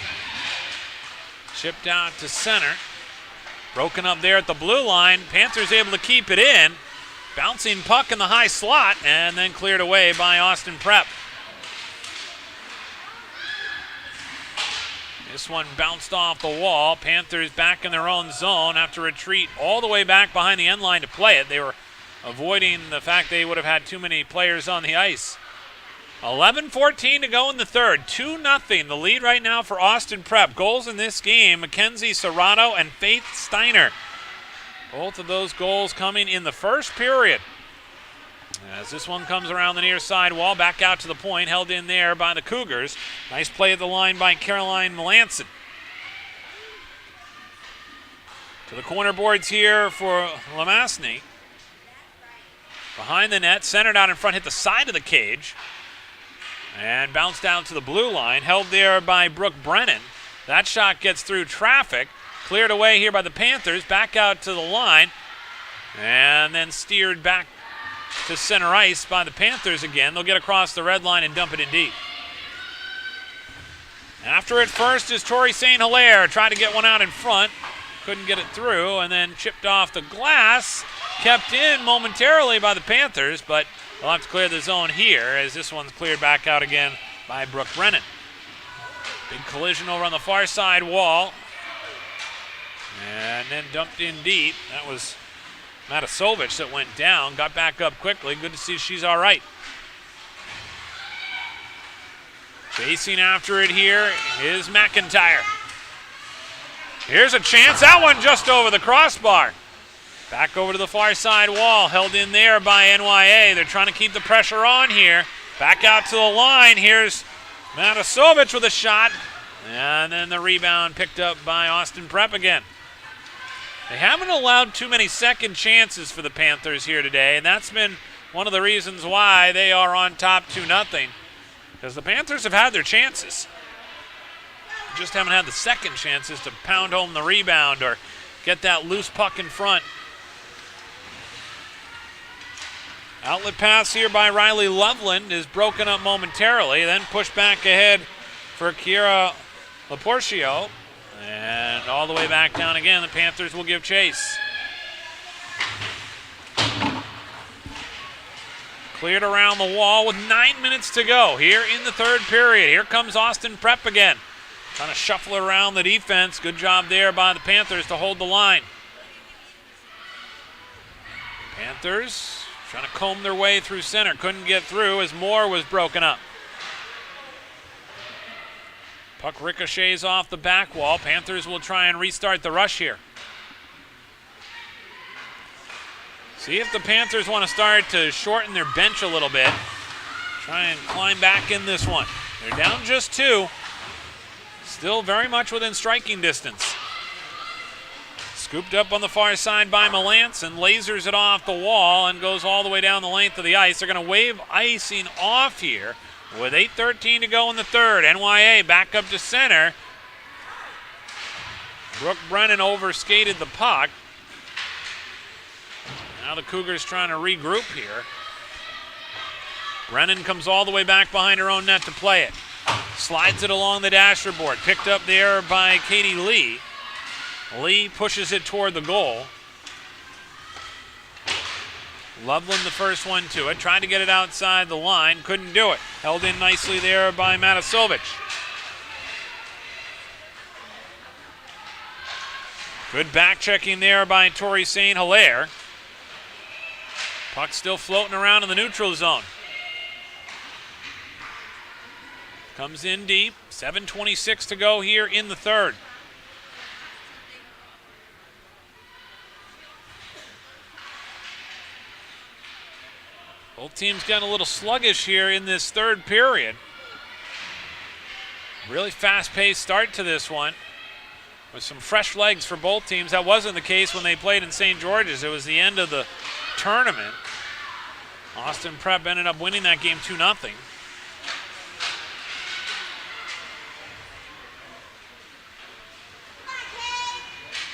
Chipped out to center. Broken up there at the blue line. Panthers able to keep it in. Bouncing puck in the high slot and then cleared away by Austin Prep. This one bounced off the wall. Panthers back in their own zone. Have to retreat all the way back behind the end line to play it. They were avoiding the fact they would have had too many players on the ice. 11:14 to go in the third. 2-0. The lead right now for Austin Prep. Goals in this game, Mackenzie Serrato and Faith Steiner. Both of those goals coming in the first period. As this one comes around the near side wall, back out to the point, held in there by the Cougars. Nice play at the line by Caroline Melanson. To the corner boards here for Lamasny. Behind the net, centered out in front, hit the side of the cage. And bounced out to the blue line, held there by Brooke Brennan. That shot gets through traffic, cleared away here by the Panthers, back out to the line, and then steered back to center ice by the Panthers again. They'll get across the red line and dump it in deep. After it first is Tori St. Hilaire, tried to get one out in front, couldn't get it through, and then chipped off the glass, kept in momentarily by the Panthers, but they'll have to clear the zone here as this one's cleared back out again by Brooke Brennan. Big collision over on the far side wall. And then dumped in deep. That was Matasovich that went down. Got back up quickly. Good to see she's all right. Chasing after it here is McIntyre. Here's a chance. That one just over the crossbar. Back over to the far side wall. Held in there by NYA. They're trying to keep the pressure on here. Back out to the line. Here's Matasovich with a shot. And then the rebound picked up by Austin Prep again. They haven't allowed too many second chances for the Panthers here today, and that's been one of the reasons why they are on top 2-0. Because the Panthers have had their chances. Just haven't had the second chances to pound home the rebound or get that loose puck in front. Outlet pass here by Riley Loveland is broken up momentarily, then pushed back ahead for Kiera Laporcio. And all the way back down again, the Panthers will give chase. Cleared around the wall with 9 minutes to go here in the third period. Here comes Austin Prep again. Trying to shuffle around the defense. Good job there by the Panthers to hold the line. Panthers trying to comb their way through center. Couldn't get through as Moore was broken up. Puck ricochets off the back wall. Panthers will try and restart the rush here. See if the Panthers want to start to shorten their bench a little bit. Try and climb back in this one. They're down just 2. Still very much within striking distance. Scooped up on the far side by Melanson, lasers it off the wall and goes all the way down the length of the ice. They're going to wave icing off here with 8:13 to go in the third. NYA back up to center. Brooke Brennan overskated the puck. Now the Cougars trying to regroup here. Brennan comes all the way back behind her own net to play it. Slides it along the dasher board. Picked up there by Katie Lee. Lee pushes it toward the goal. Loveland the first one to it. Tried to get it outside the line. Couldn't do it. Held in nicely there by Matasovich. Good back checking there by Tori St. Hilaire. Puck still floating around in the neutral zone. Comes in deep. 7:26 to go here in the third. Both teams getting a little sluggish here in this third period. Really fast-paced start to this one with some fresh legs for both teams. That wasn't the case when they played in St. George's. It was the end of the tournament. Austin Prep ended up winning that game 2-0.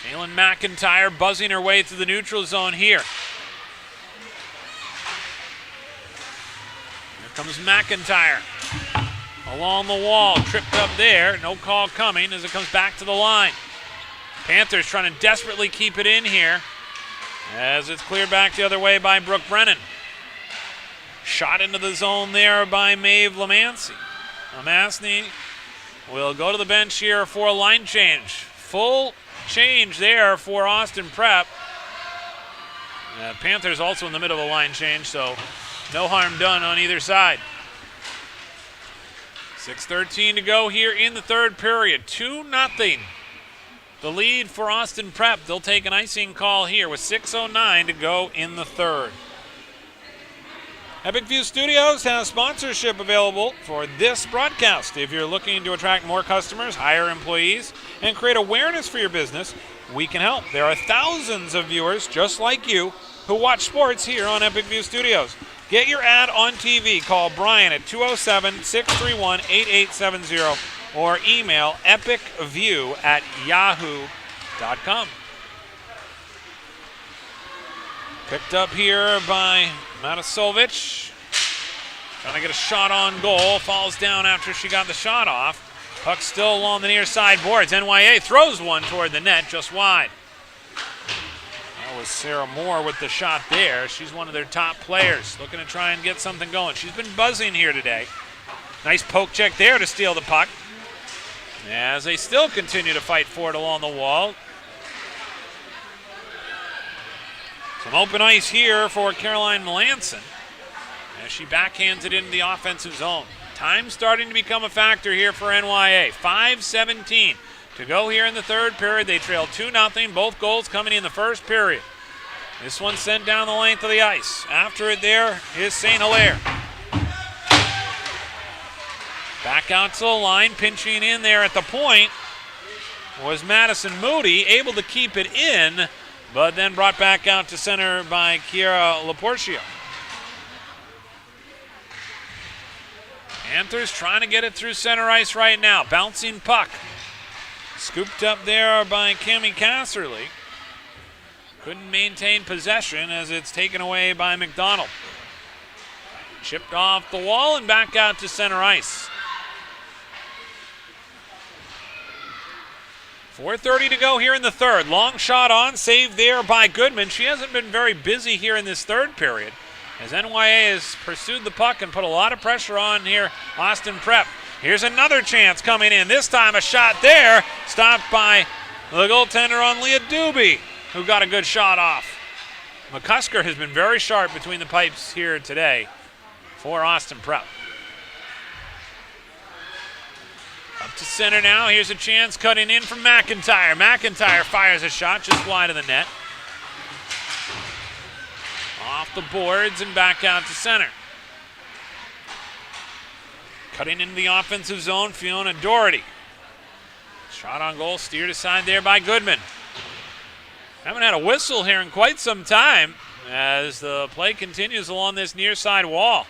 Kaylin McIntyre buzzing her way through the neutral zone here. Comes McIntyre along the wall, tripped up there. No call coming as it comes back to the line. Panthers trying to desperately keep it in here as it's cleared back the other way by Brooke Brennan. Shot into the zone there by Maeve Lamancy. Lamasny will go to the bench here for a line change. Full change there for Austin Prep. Panthers also in the middle of a line change, so no harm done on either side. 6:13 to go here in the third period. 2-0. The lead for Austin Prep. They'll take an icing call here with 6:09 to go in the third. Epic View Studios has sponsorship available for this broadcast. If you're looking to attract more customers, hire employees, and create awareness for your business, we can help. There are thousands of viewers just like you who watch sports here on Epic View Studios. Get your ad on TV. Call Brian at 207-631-8870 or email epicview@yahoo.com. Picked up here by Matisovic. Trying to get a shot on goal. Falls down after she got the shot off. Puck still along the near side boards. NYA throws one toward the net, just wide. That was Sarah Moore with the shot there. She's one of their top players, looking to try and get something going. She's been buzzing here today. Nice poke check there to steal the puck. As they still continue to fight for it along the wall. Some open ice here for Caroline Melanson as she backhands it into the offensive zone. Time starting to become a factor here for NYA. 5:17 to go here in the third period. They trail 2-0, both goals coming in the first period. This one sent down the length of the ice. After it there is St. Hilaire. Back out to the line, pinching in there at the point was Madison Moody, able to keep it in, but then brought back out to center by Kiera Laporcio. Panthers trying to get it through center ice right now. Bouncing puck. Scooped up there by Cammie Casserly. Couldn't maintain possession as it's taken away by McDonald. Chipped off the wall and back out to center ice. 4:30 to go here in the third. Long shot on, saved there by Goodman. She hasn't been very busy here in this third period, as NYA has pursued the puck and put a lot of pressure on here, Austin Prep. Here's another chance coming in. This time a shot there, stopped by the goaltender on Leah Doobie, who got a good shot off. McCusker has been very sharp between the pipes here today for Austin Prep. Up to center now. Here's a chance cutting in from McIntyre. McIntyre fires a shot just wide of the net. Off the boards and back out to center. Cutting into the offensive zone, Fiona Doherty. Shot on goal, steered aside there by Goodman. Haven't had a whistle here in quite some time as the play continues along this near side wall.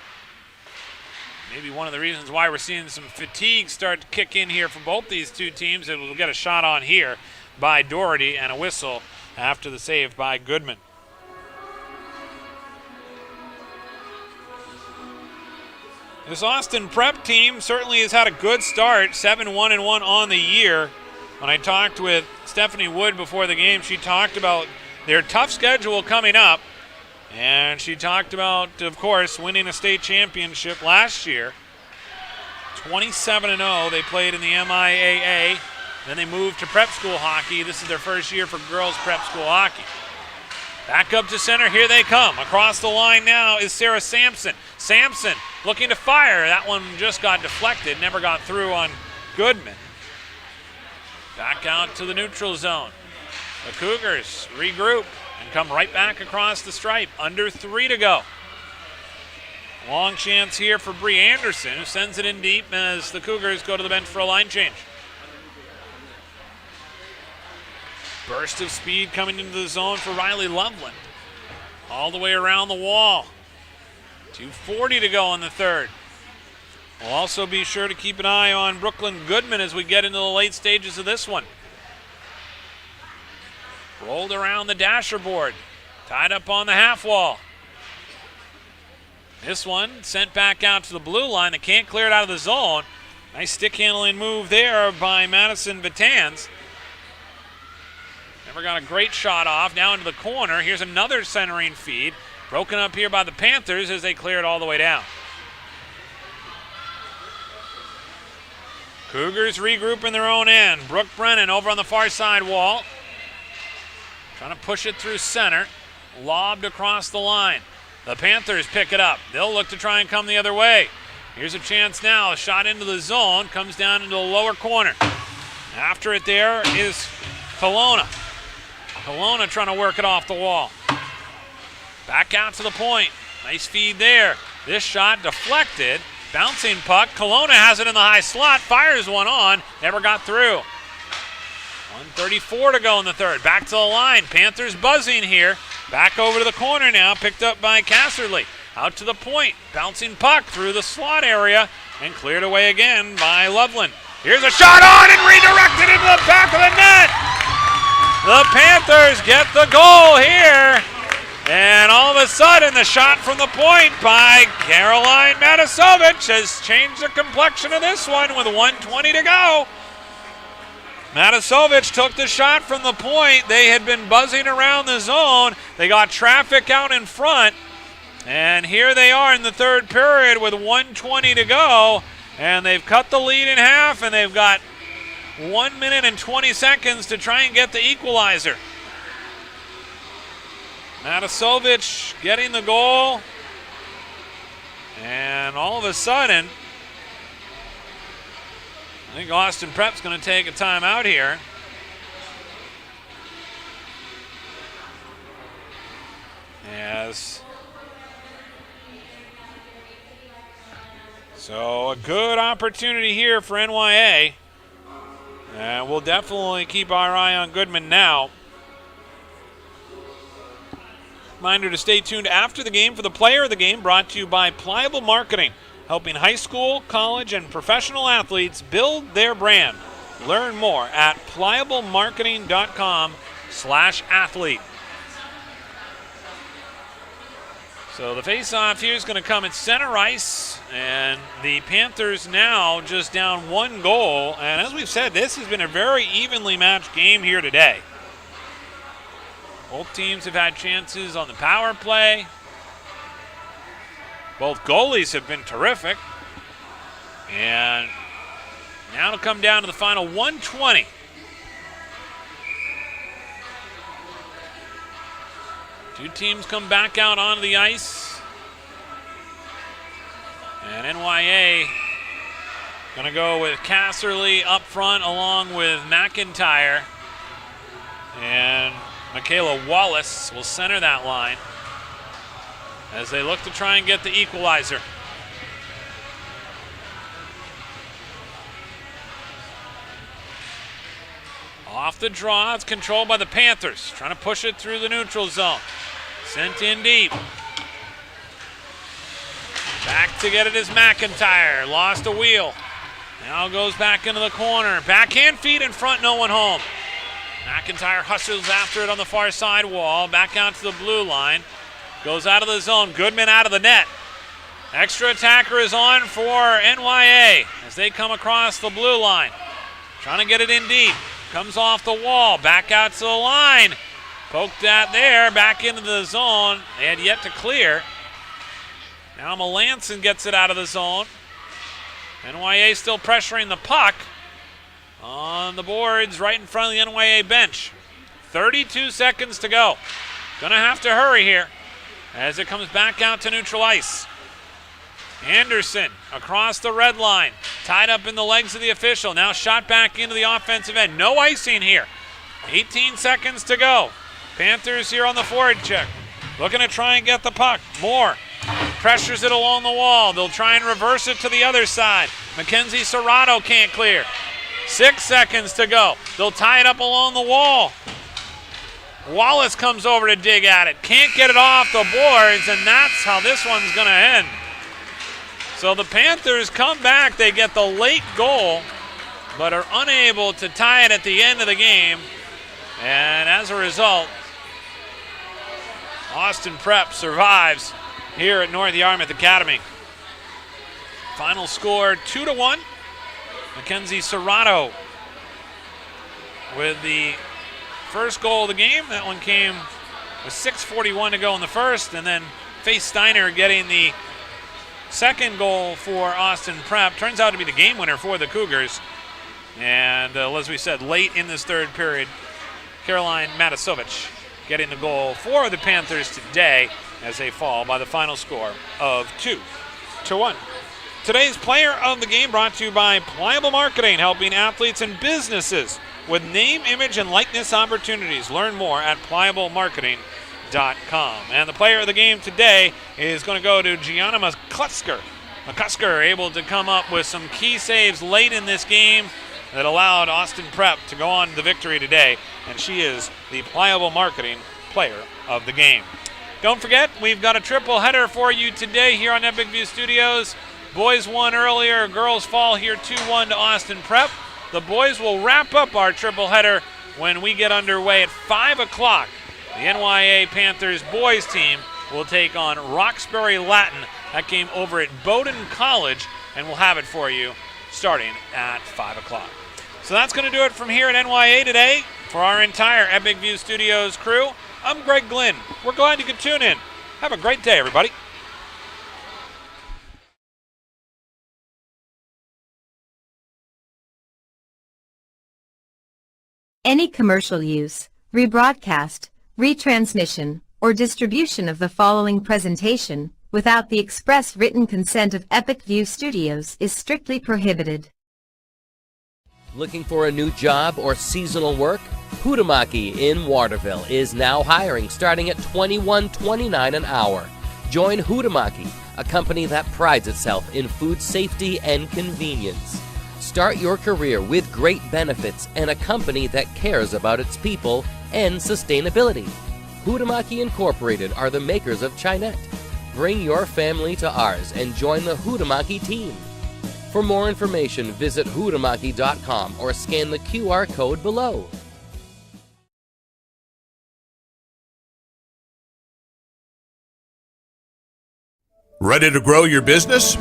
Maybe one of the reasons why we're seeing some fatigue start to kick in here for both these two teams. It will get a shot on here by Doherty and a whistle after the save by Goodman. This Austin Prep team certainly has had a good start, 7-1-1 on the year. When I talked with Stephanie Wood before the game, she talked about their tough schedule coming up. And she talked about, of course, winning a state championship last year. 27-0, they played in the MIAA. Then they moved to prep school hockey. This is their first year for girls prep school hockey. Back up to center, here they come. Across the line now is Sarah Sampson. Sampson looking to fire. That one just got deflected, never got through on Goodman. Back out to the neutral zone. The Cougars regroup and come right back across the stripe. Under 3 to go. Long chance here for Bree Anderson, who sends it in deep as the Cougars go to the bench for a line change. Burst of speed coming into the zone for Riley Loveland. All the way around the wall. 2:40 to go in the third. We'll also be sure to keep an eye on Brooklyn Goodman as we get into the late stages of this one. Rolled around the dasher board. Tied up on the half wall. This one sent back out to the blue line. They can't clear it out of the zone. Nice stick handling move there by Madison Vitans. Never got a great shot off. Now into the corner. Here's another centering feed. Broken up here by the Panthers as they clear it all the way down. Cougars regroup in their own end. Brooke Brennan over on the far side wall. Trying to push it through center. Lobbed across the line. The Panthers pick it up. They'll look to try and come the other way. Here's a chance now. A shot into the zone. Comes down into the lower corner. After it there is Kelowna. Kelowna trying to work it off the wall. Back out to the point. Nice feed there. This shot deflected. Bouncing puck. Kelowna has it in the high slot. Fires one on. Never got through. 1:34 to go in the third. Back to the line. Panthers buzzing here. Back over to the corner now. Picked up by Casserly. Out to the point. Bouncing puck through the slot area and cleared away again by Loveland. Here's a shot on and redirected into the back of the net. The Panthers get the goal here. And all of a sudden, the shot from the point by Caroline Matasovich has changed the complexion of this one with 1:20 to go. Matasovich took the shot from the point. They had been buzzing around the zone. They got traffic out in front. And here they are in the third period with 1:20 to go. And they've cut the lead in half, and they've got 1 minute and 20 seconds to try and get the equalizer. Matasovich getting the goal. And all of a sudden, I think Austin Prep's going to take a timeout here. So a good opportunity here for NYA. And we'll definitely keep our eye on Goodman now. Reminder to stay tuned after the game for the player of the game, brought to you by Pliable Marketing, helping high school, college, and professional athletes build their brand. Learn more at pliablemarketing.com/athlete. So the face-off here is going to come at center ice, and the Panthers now just down 1 goal. And as we've said, this has been a very evenly matched game here today. Both teams have had chances on the power play. Both goalies have been terrific. And now it'll come down to the final 1:20. Two teams come back out onto the ice. And NYA going to go with Casserly up front along with McIntyre. And Michaela Wallace will center that line as they look to try and get the equalizer. Off the draw, it's controlled by the Panthers, trying to push it through the neutral zone. Sent in deep. Back to get it is McIntyre, lost a wheel. Now goes back into the corner. Backhand feed in front, no one home. McIntyre hustles after it on the far side wall, back out to the blue line. Goes out of the zone, Goodman out of the net. Extra attacker is on for NYA as they come across the blue line. Trying to get it in deep. Comes off the wall, back out to the line. Poked at there, back into the zone. They had yet to clear. Now Melanson gets it out of the zone. NYA still pressuring the puck on the boards right in front of the NYA bench. 32 seconds to go. Gonna have to hurry here as it comes back out to neutral ice. Anderson across the red line, tied up in the legs of the official. Now shot back into the offensive end. No icing here. 18 seconds to go. Panthers here on the forward check. Looking to try and get the puck. Moore pressures it along the wall. They'll try and reverse it to the other side. Mackenzie Serrato can't clear. 6 seconds to go. They'll tie it up along the wall. Wallace comes over to dig at it. Can't get it off the boards, and that's how this one's going to end. So the Panthers come back. They get the late goal, but are unable to tie it at the end of the game. And as a result, Austin Prep survives here at North Yarmouth Academy. Final score 2-1. Mackenzie Serrato with the first goal of the game. That one came with 6:41 to go in the first, and then Faith Steiner getting the second goal for Austin Prep. Turns out to be the game winner for the Cougars. And as we said, late in this third period, Caroline Matasovich getting the goal for the Panthers today as they fall by the final score of 2-1. Today's player of the game brought to you by Pliable Marketing, helping athletes and businesses with name, image, and likeness opportunities. Learn more at pliablemarketing.com. And the player of the game today is going to go to Gianna McCusker. McCusker able to come up with some key saves late in this game that allowed Austin Prep to go on to the victory today, and she is the Pliable Marketing player of the game. Don't forget, we've got a triple header for you today here on Epic View Studios. Boys won earlier, girls fall here 2-1 to Austin Prep. The boys will wrap up our triple header when we get underway at 5 o'clock. The NYA Panthers boys team will take on Roxbury Latin. That game over at Bowdoin College, and we'll have it for you starting at 5 o'clock. So that's going to do it from here at NYA today. For our entire Epic View Studios crew, I'm Greg Glynn. We're glad you could tune in. Have a great day, everybody. Any commercial use, rebroadcast, retransmission, or distribution of the following presentation without the express written consent of Epic View Studios is strictly prohibited. Looking for a new job or seasonal work? Hutamaki in Waterville is now hiring, starting at $21.29 an hour. Join Hutamaki, a company that prides itself in food safety and convenience. Start your career with great benefits and a company that cares about its people and sustainability. Hutamaki Incorporated are the makers of Chinette. Bring your family to ours and join the Hutamaki team. For more information, visit hutamaki.com or scan the QR code below. Ready to grow your business?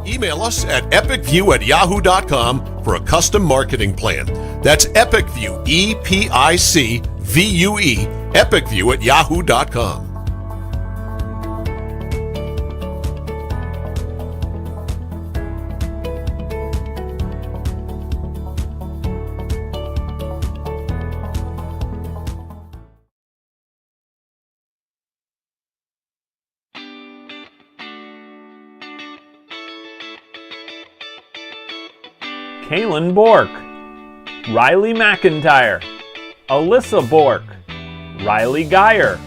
Email us at epicview@yahoo.com for a custom marketing plan. That's epicview, EPICVUE, epicview@yahoo.com. Kaylin Bork, Riley McIntyre, Alyssa Bork, Riley Geyer,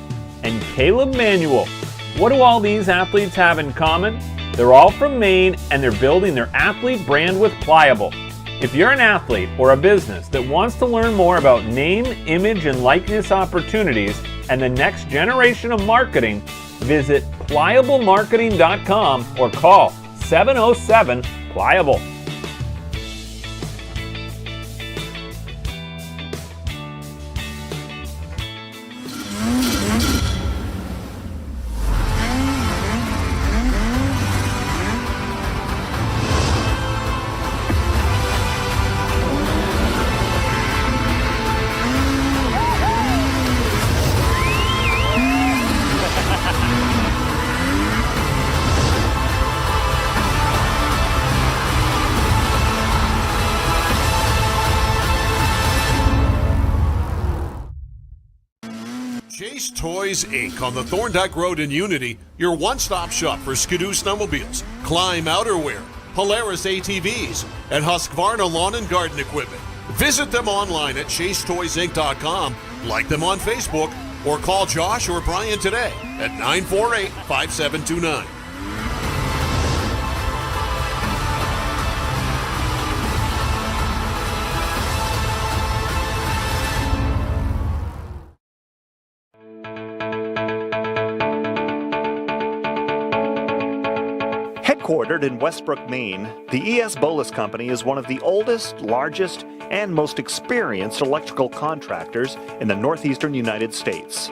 and Caleb Manuel. What do all these athletes have in common? They're all from Maine and they're building their athlete brand with Pliable. If you're an athlete or a business that wants to learn more about name, image, and likeness opportunities and the next generation of marketing, visit pliablemarketing.com or call 707-PLIABLE. Chase Toys Inc. on the Thorndike Road in Unity, your one-stop shop for Skidoo snowmobiles, Climb outerwear, Polaris ATVs, and Husqvarna lawn and garden equipment. Visit them online at chasetoysinc.com, like them on Facebook, or call Josh or Brian today at 948-5729. Headquartered in Westbrook, Maine, the ES Bolus Company is one of the oldest, largest, and most experienced electrical contractors in the northeastern United States.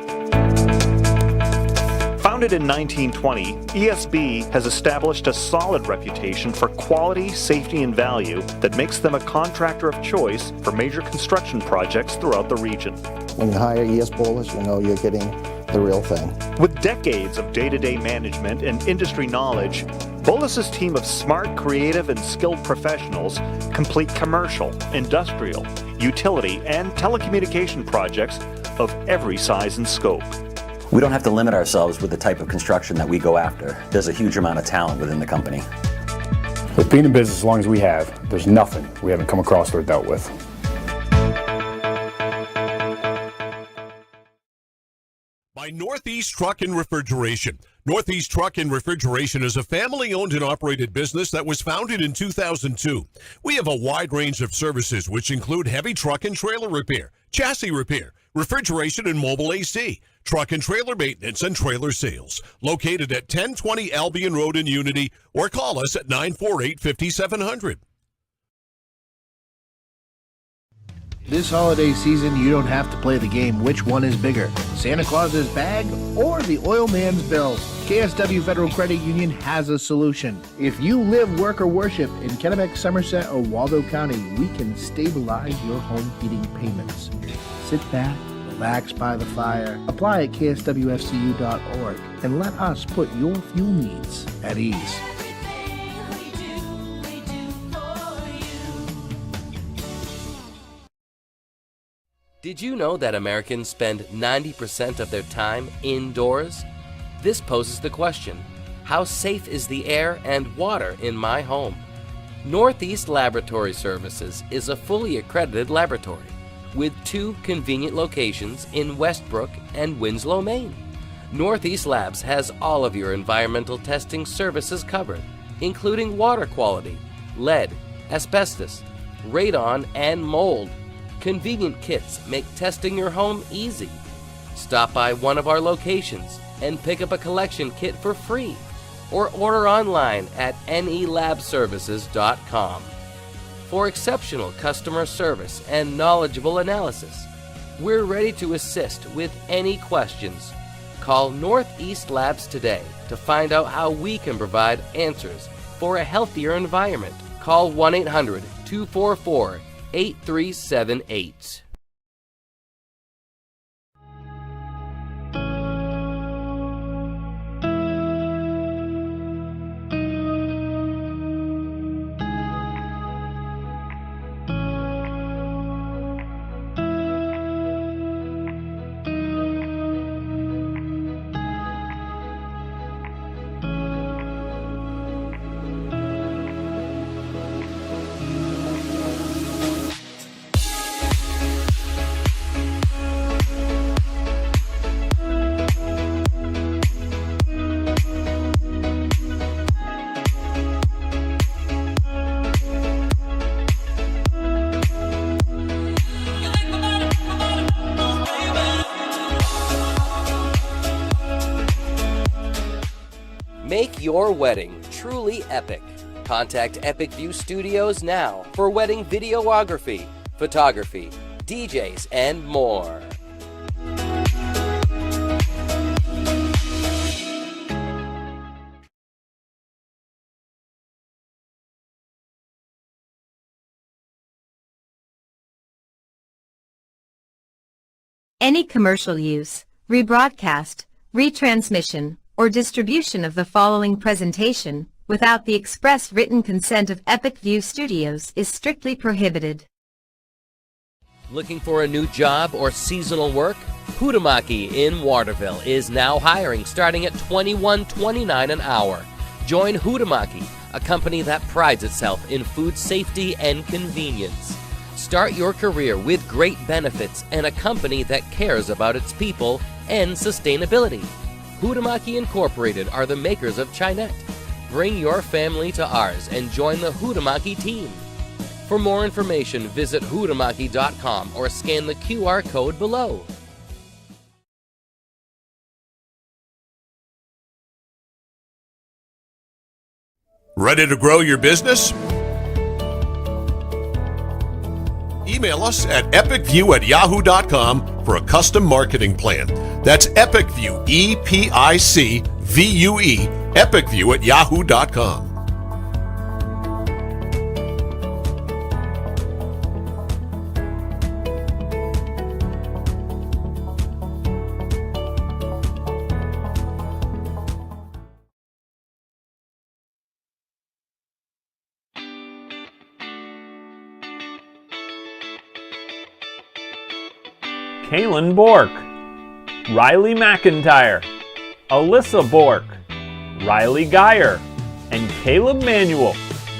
Founded in 1920, ESB has established a solid reputation for quality, safety, and value that makes them a contractor of choice for major construction projects throughout the region. When you hire ES Bolus, you know you're getting the real thing. With decades of day-to-day management and industry knowledge, Bolus's team of smart, creative, and skilled professionals complete commercial, industrial, utility, and telecommunication projects of every size and scope. We don't have to limit ourselves with the type of construction that we go after. There's a huge amount of talent within the company. With being in business as long as we have, there's nothing we haven't come across or dealt with. By Northeast Truck and Refrigeration. Northeast Truck and Refrigeration is a family-owned and operated business that was founded in 2002. We have a wide range of services which include heavy truck and trailer repair, chassis repair, refrigeration and mobile AC, truck and trailer maintenance and trailer sales. Located at 1020 Albion Road in Unity, or call us at 948-5700. This holiday season, you don't have to play the game which one is bigger, Santa Claus's bag or the oil man's bill. KSW Federal Credit Union has a solution. If you live, work, or worship in Kennebec, Somerset, or Waldo County, we can stabilize your home heating payments. Sit back, relax by the fire, apply at kswfcu.org, and let us put your fuel needs at ease. Did you know that Americans spend 90% of their time indoors? This poses the question, how safe is the air and water in my home? Northeast Laboratory Services is a fully accredited laboratory with 2 convenient locations in Westbrook and Winslow, Maine. Northeast Labs has all of your environmental testing services covered, including water quality, lead, asbestos, radon, and mold. Convenient kits make testing your home easy. Stop by one of our locations and pick up a collection kit for free, or order online at nelabservices.com. For exceptional customer service and knowledgeable analysis, we're ready to assist with any questions. Call Northeast Labs today to find out how we can provide answers for a healthier environment. Call 1-800-244-8378. Make your wedding truly epic. Contact Epic View Studios now for wedding videography, photography, DJs, and more. Any commercial use, rebroadcast, retransmission, or distribution of the following presentation without the express written consent of Epic View Studios is strictly prohibited. Looking for a new job or seasonal work? Hutamaki in Waterville is now hiring, starting at $21.29 an hour. Join Hutamaki, a company that prides itself in food safety and convenience. Start your career with great benefits and a company that cares about its people and sustainability. Hutamaki Incorporated are the makers of Chinette. Bring your family to ours and join the Hutamaki team. For more information, visit hutamaki.com or scan the QR code below. Ready to grow your business? Email us at epicview@yahoo.com for a custom marketing plan. That's EpicView, EPICVUE, epicview@yahoo.com. Kaylin Bork, Riley McIntyre, Alyssa Bork, Riley Geyer, and Caleb Manuel.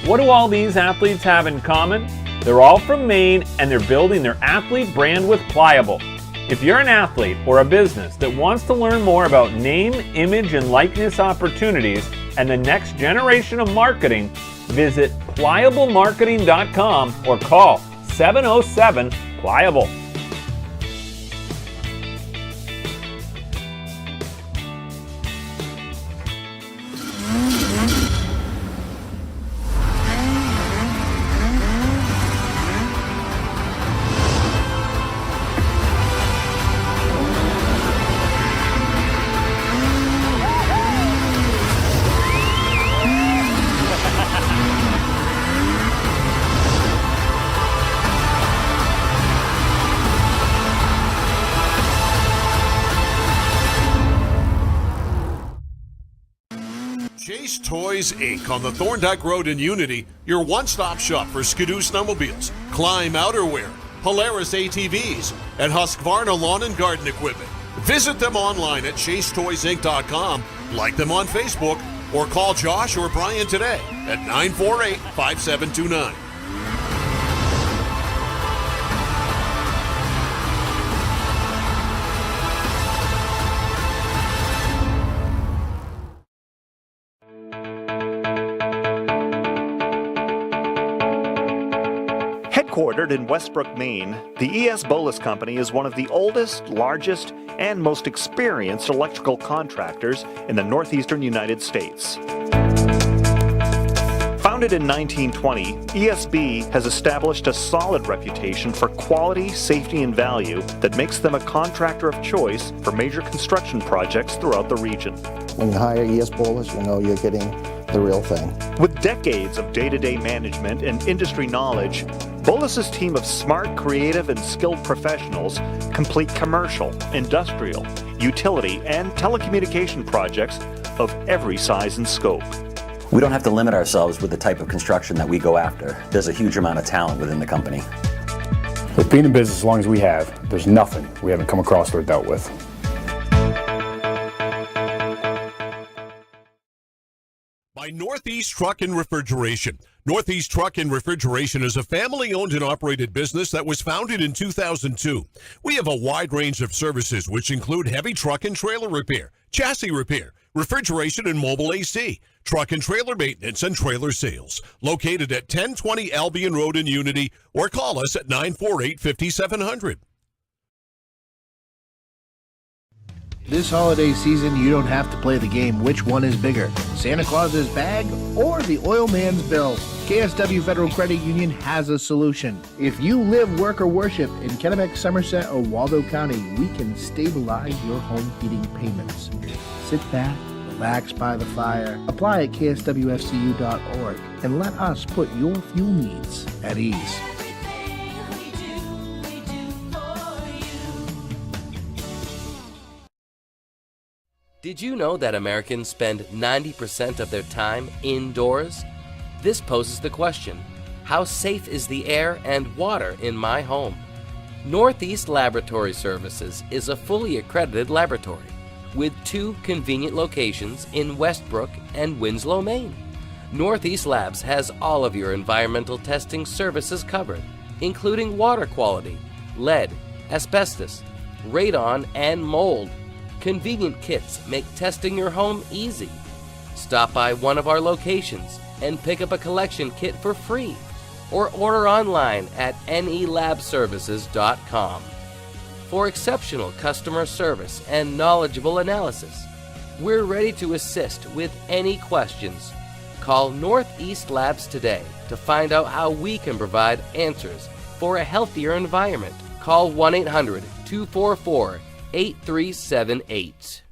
What do all these athletes have in common? They're all from Maine and they're building their athlete brand with Pliable. If you're an athlete or a business that wants to learn more about name, image, and likeness opportunities and the next generation of marketing, visit pliablemarketing.com or call 707-PLIABLE. Chase Toys Inc. on the Thorndike Road in Unity, your one-stop shop for Skidoo snowmobiles, Climb outerwear, Polaris ATVs, and Husqvarna lawn and garden equipment. Visit them online at chasetoysinc.com, like them on Facebook, or call Josh or Brian today at 948-5729. Headquartered in Westbrook, Maine, the ES Bolus Company is one of the oldest, largest, and most experienced electrical contractors in the northeastern United States. Founded in 1920, ESB has established a solid reputation for quality, safety, and value that makes them a contractor of choice for major construction projects throughout the region. When you hire ES Bolus, you know you're getting the real thing. With decades of day-to-day management and industry knowledge, Bolus's team of smart, creative, and skilled professionals complete commercial, industrial, utility, and telecommunication projects of every size and scope. We don't have to limit ourselves with the type of construction that we go after. There's a huge amount of talent within the company. With being in business as long as we have, there's nothing we haven't come across or dealt with. By Northeast Truck and Refrigeration. Northeast Truck and Refrigeration is a family-owned and operated business that was founded in 2002. We have a wide range of services which include heavy truck and trailer repair, chassis repair, refrigeration and mobile AC, truck and trailer maintenance, and trailer sales. Located at 1020 Albion Road in Unity, or call us at 948-5700. This holiday season, you don't have to play the game which one is bigger, Santa Claus's bag or the oil man's bill. KSW Federal Credit Union has a solution. If you live, work, or worship in Kennebec, Somerset, or Waldo County, we can stabilize your home heating payments. Sit back, relax by the fire, apply at kswfcu.org, and let us put your fuel needs at ease. Did you know that Americans spend 90% of their time indoors? This poses the question, how safe is the air and water in my home? Northeast Laboratory Services is a fully accredited laboratory with 2 convenient locations in Westbrook and Winslow, Maine. Northeast Labs has all of your environmental testing services covered, including water quality, lead, asbestos, radon, and mold. Convenient kits make testing your home easy. Stop by one of our locations and pick up a collection kit for free, or order online at nelabservices.com. For exceptional customer service and knowledgeable analysis, we're ready to assist with any questions. Call Northeast Labs today to find out how we can provide answers for a healthier environment. Call 1-800-244-8378.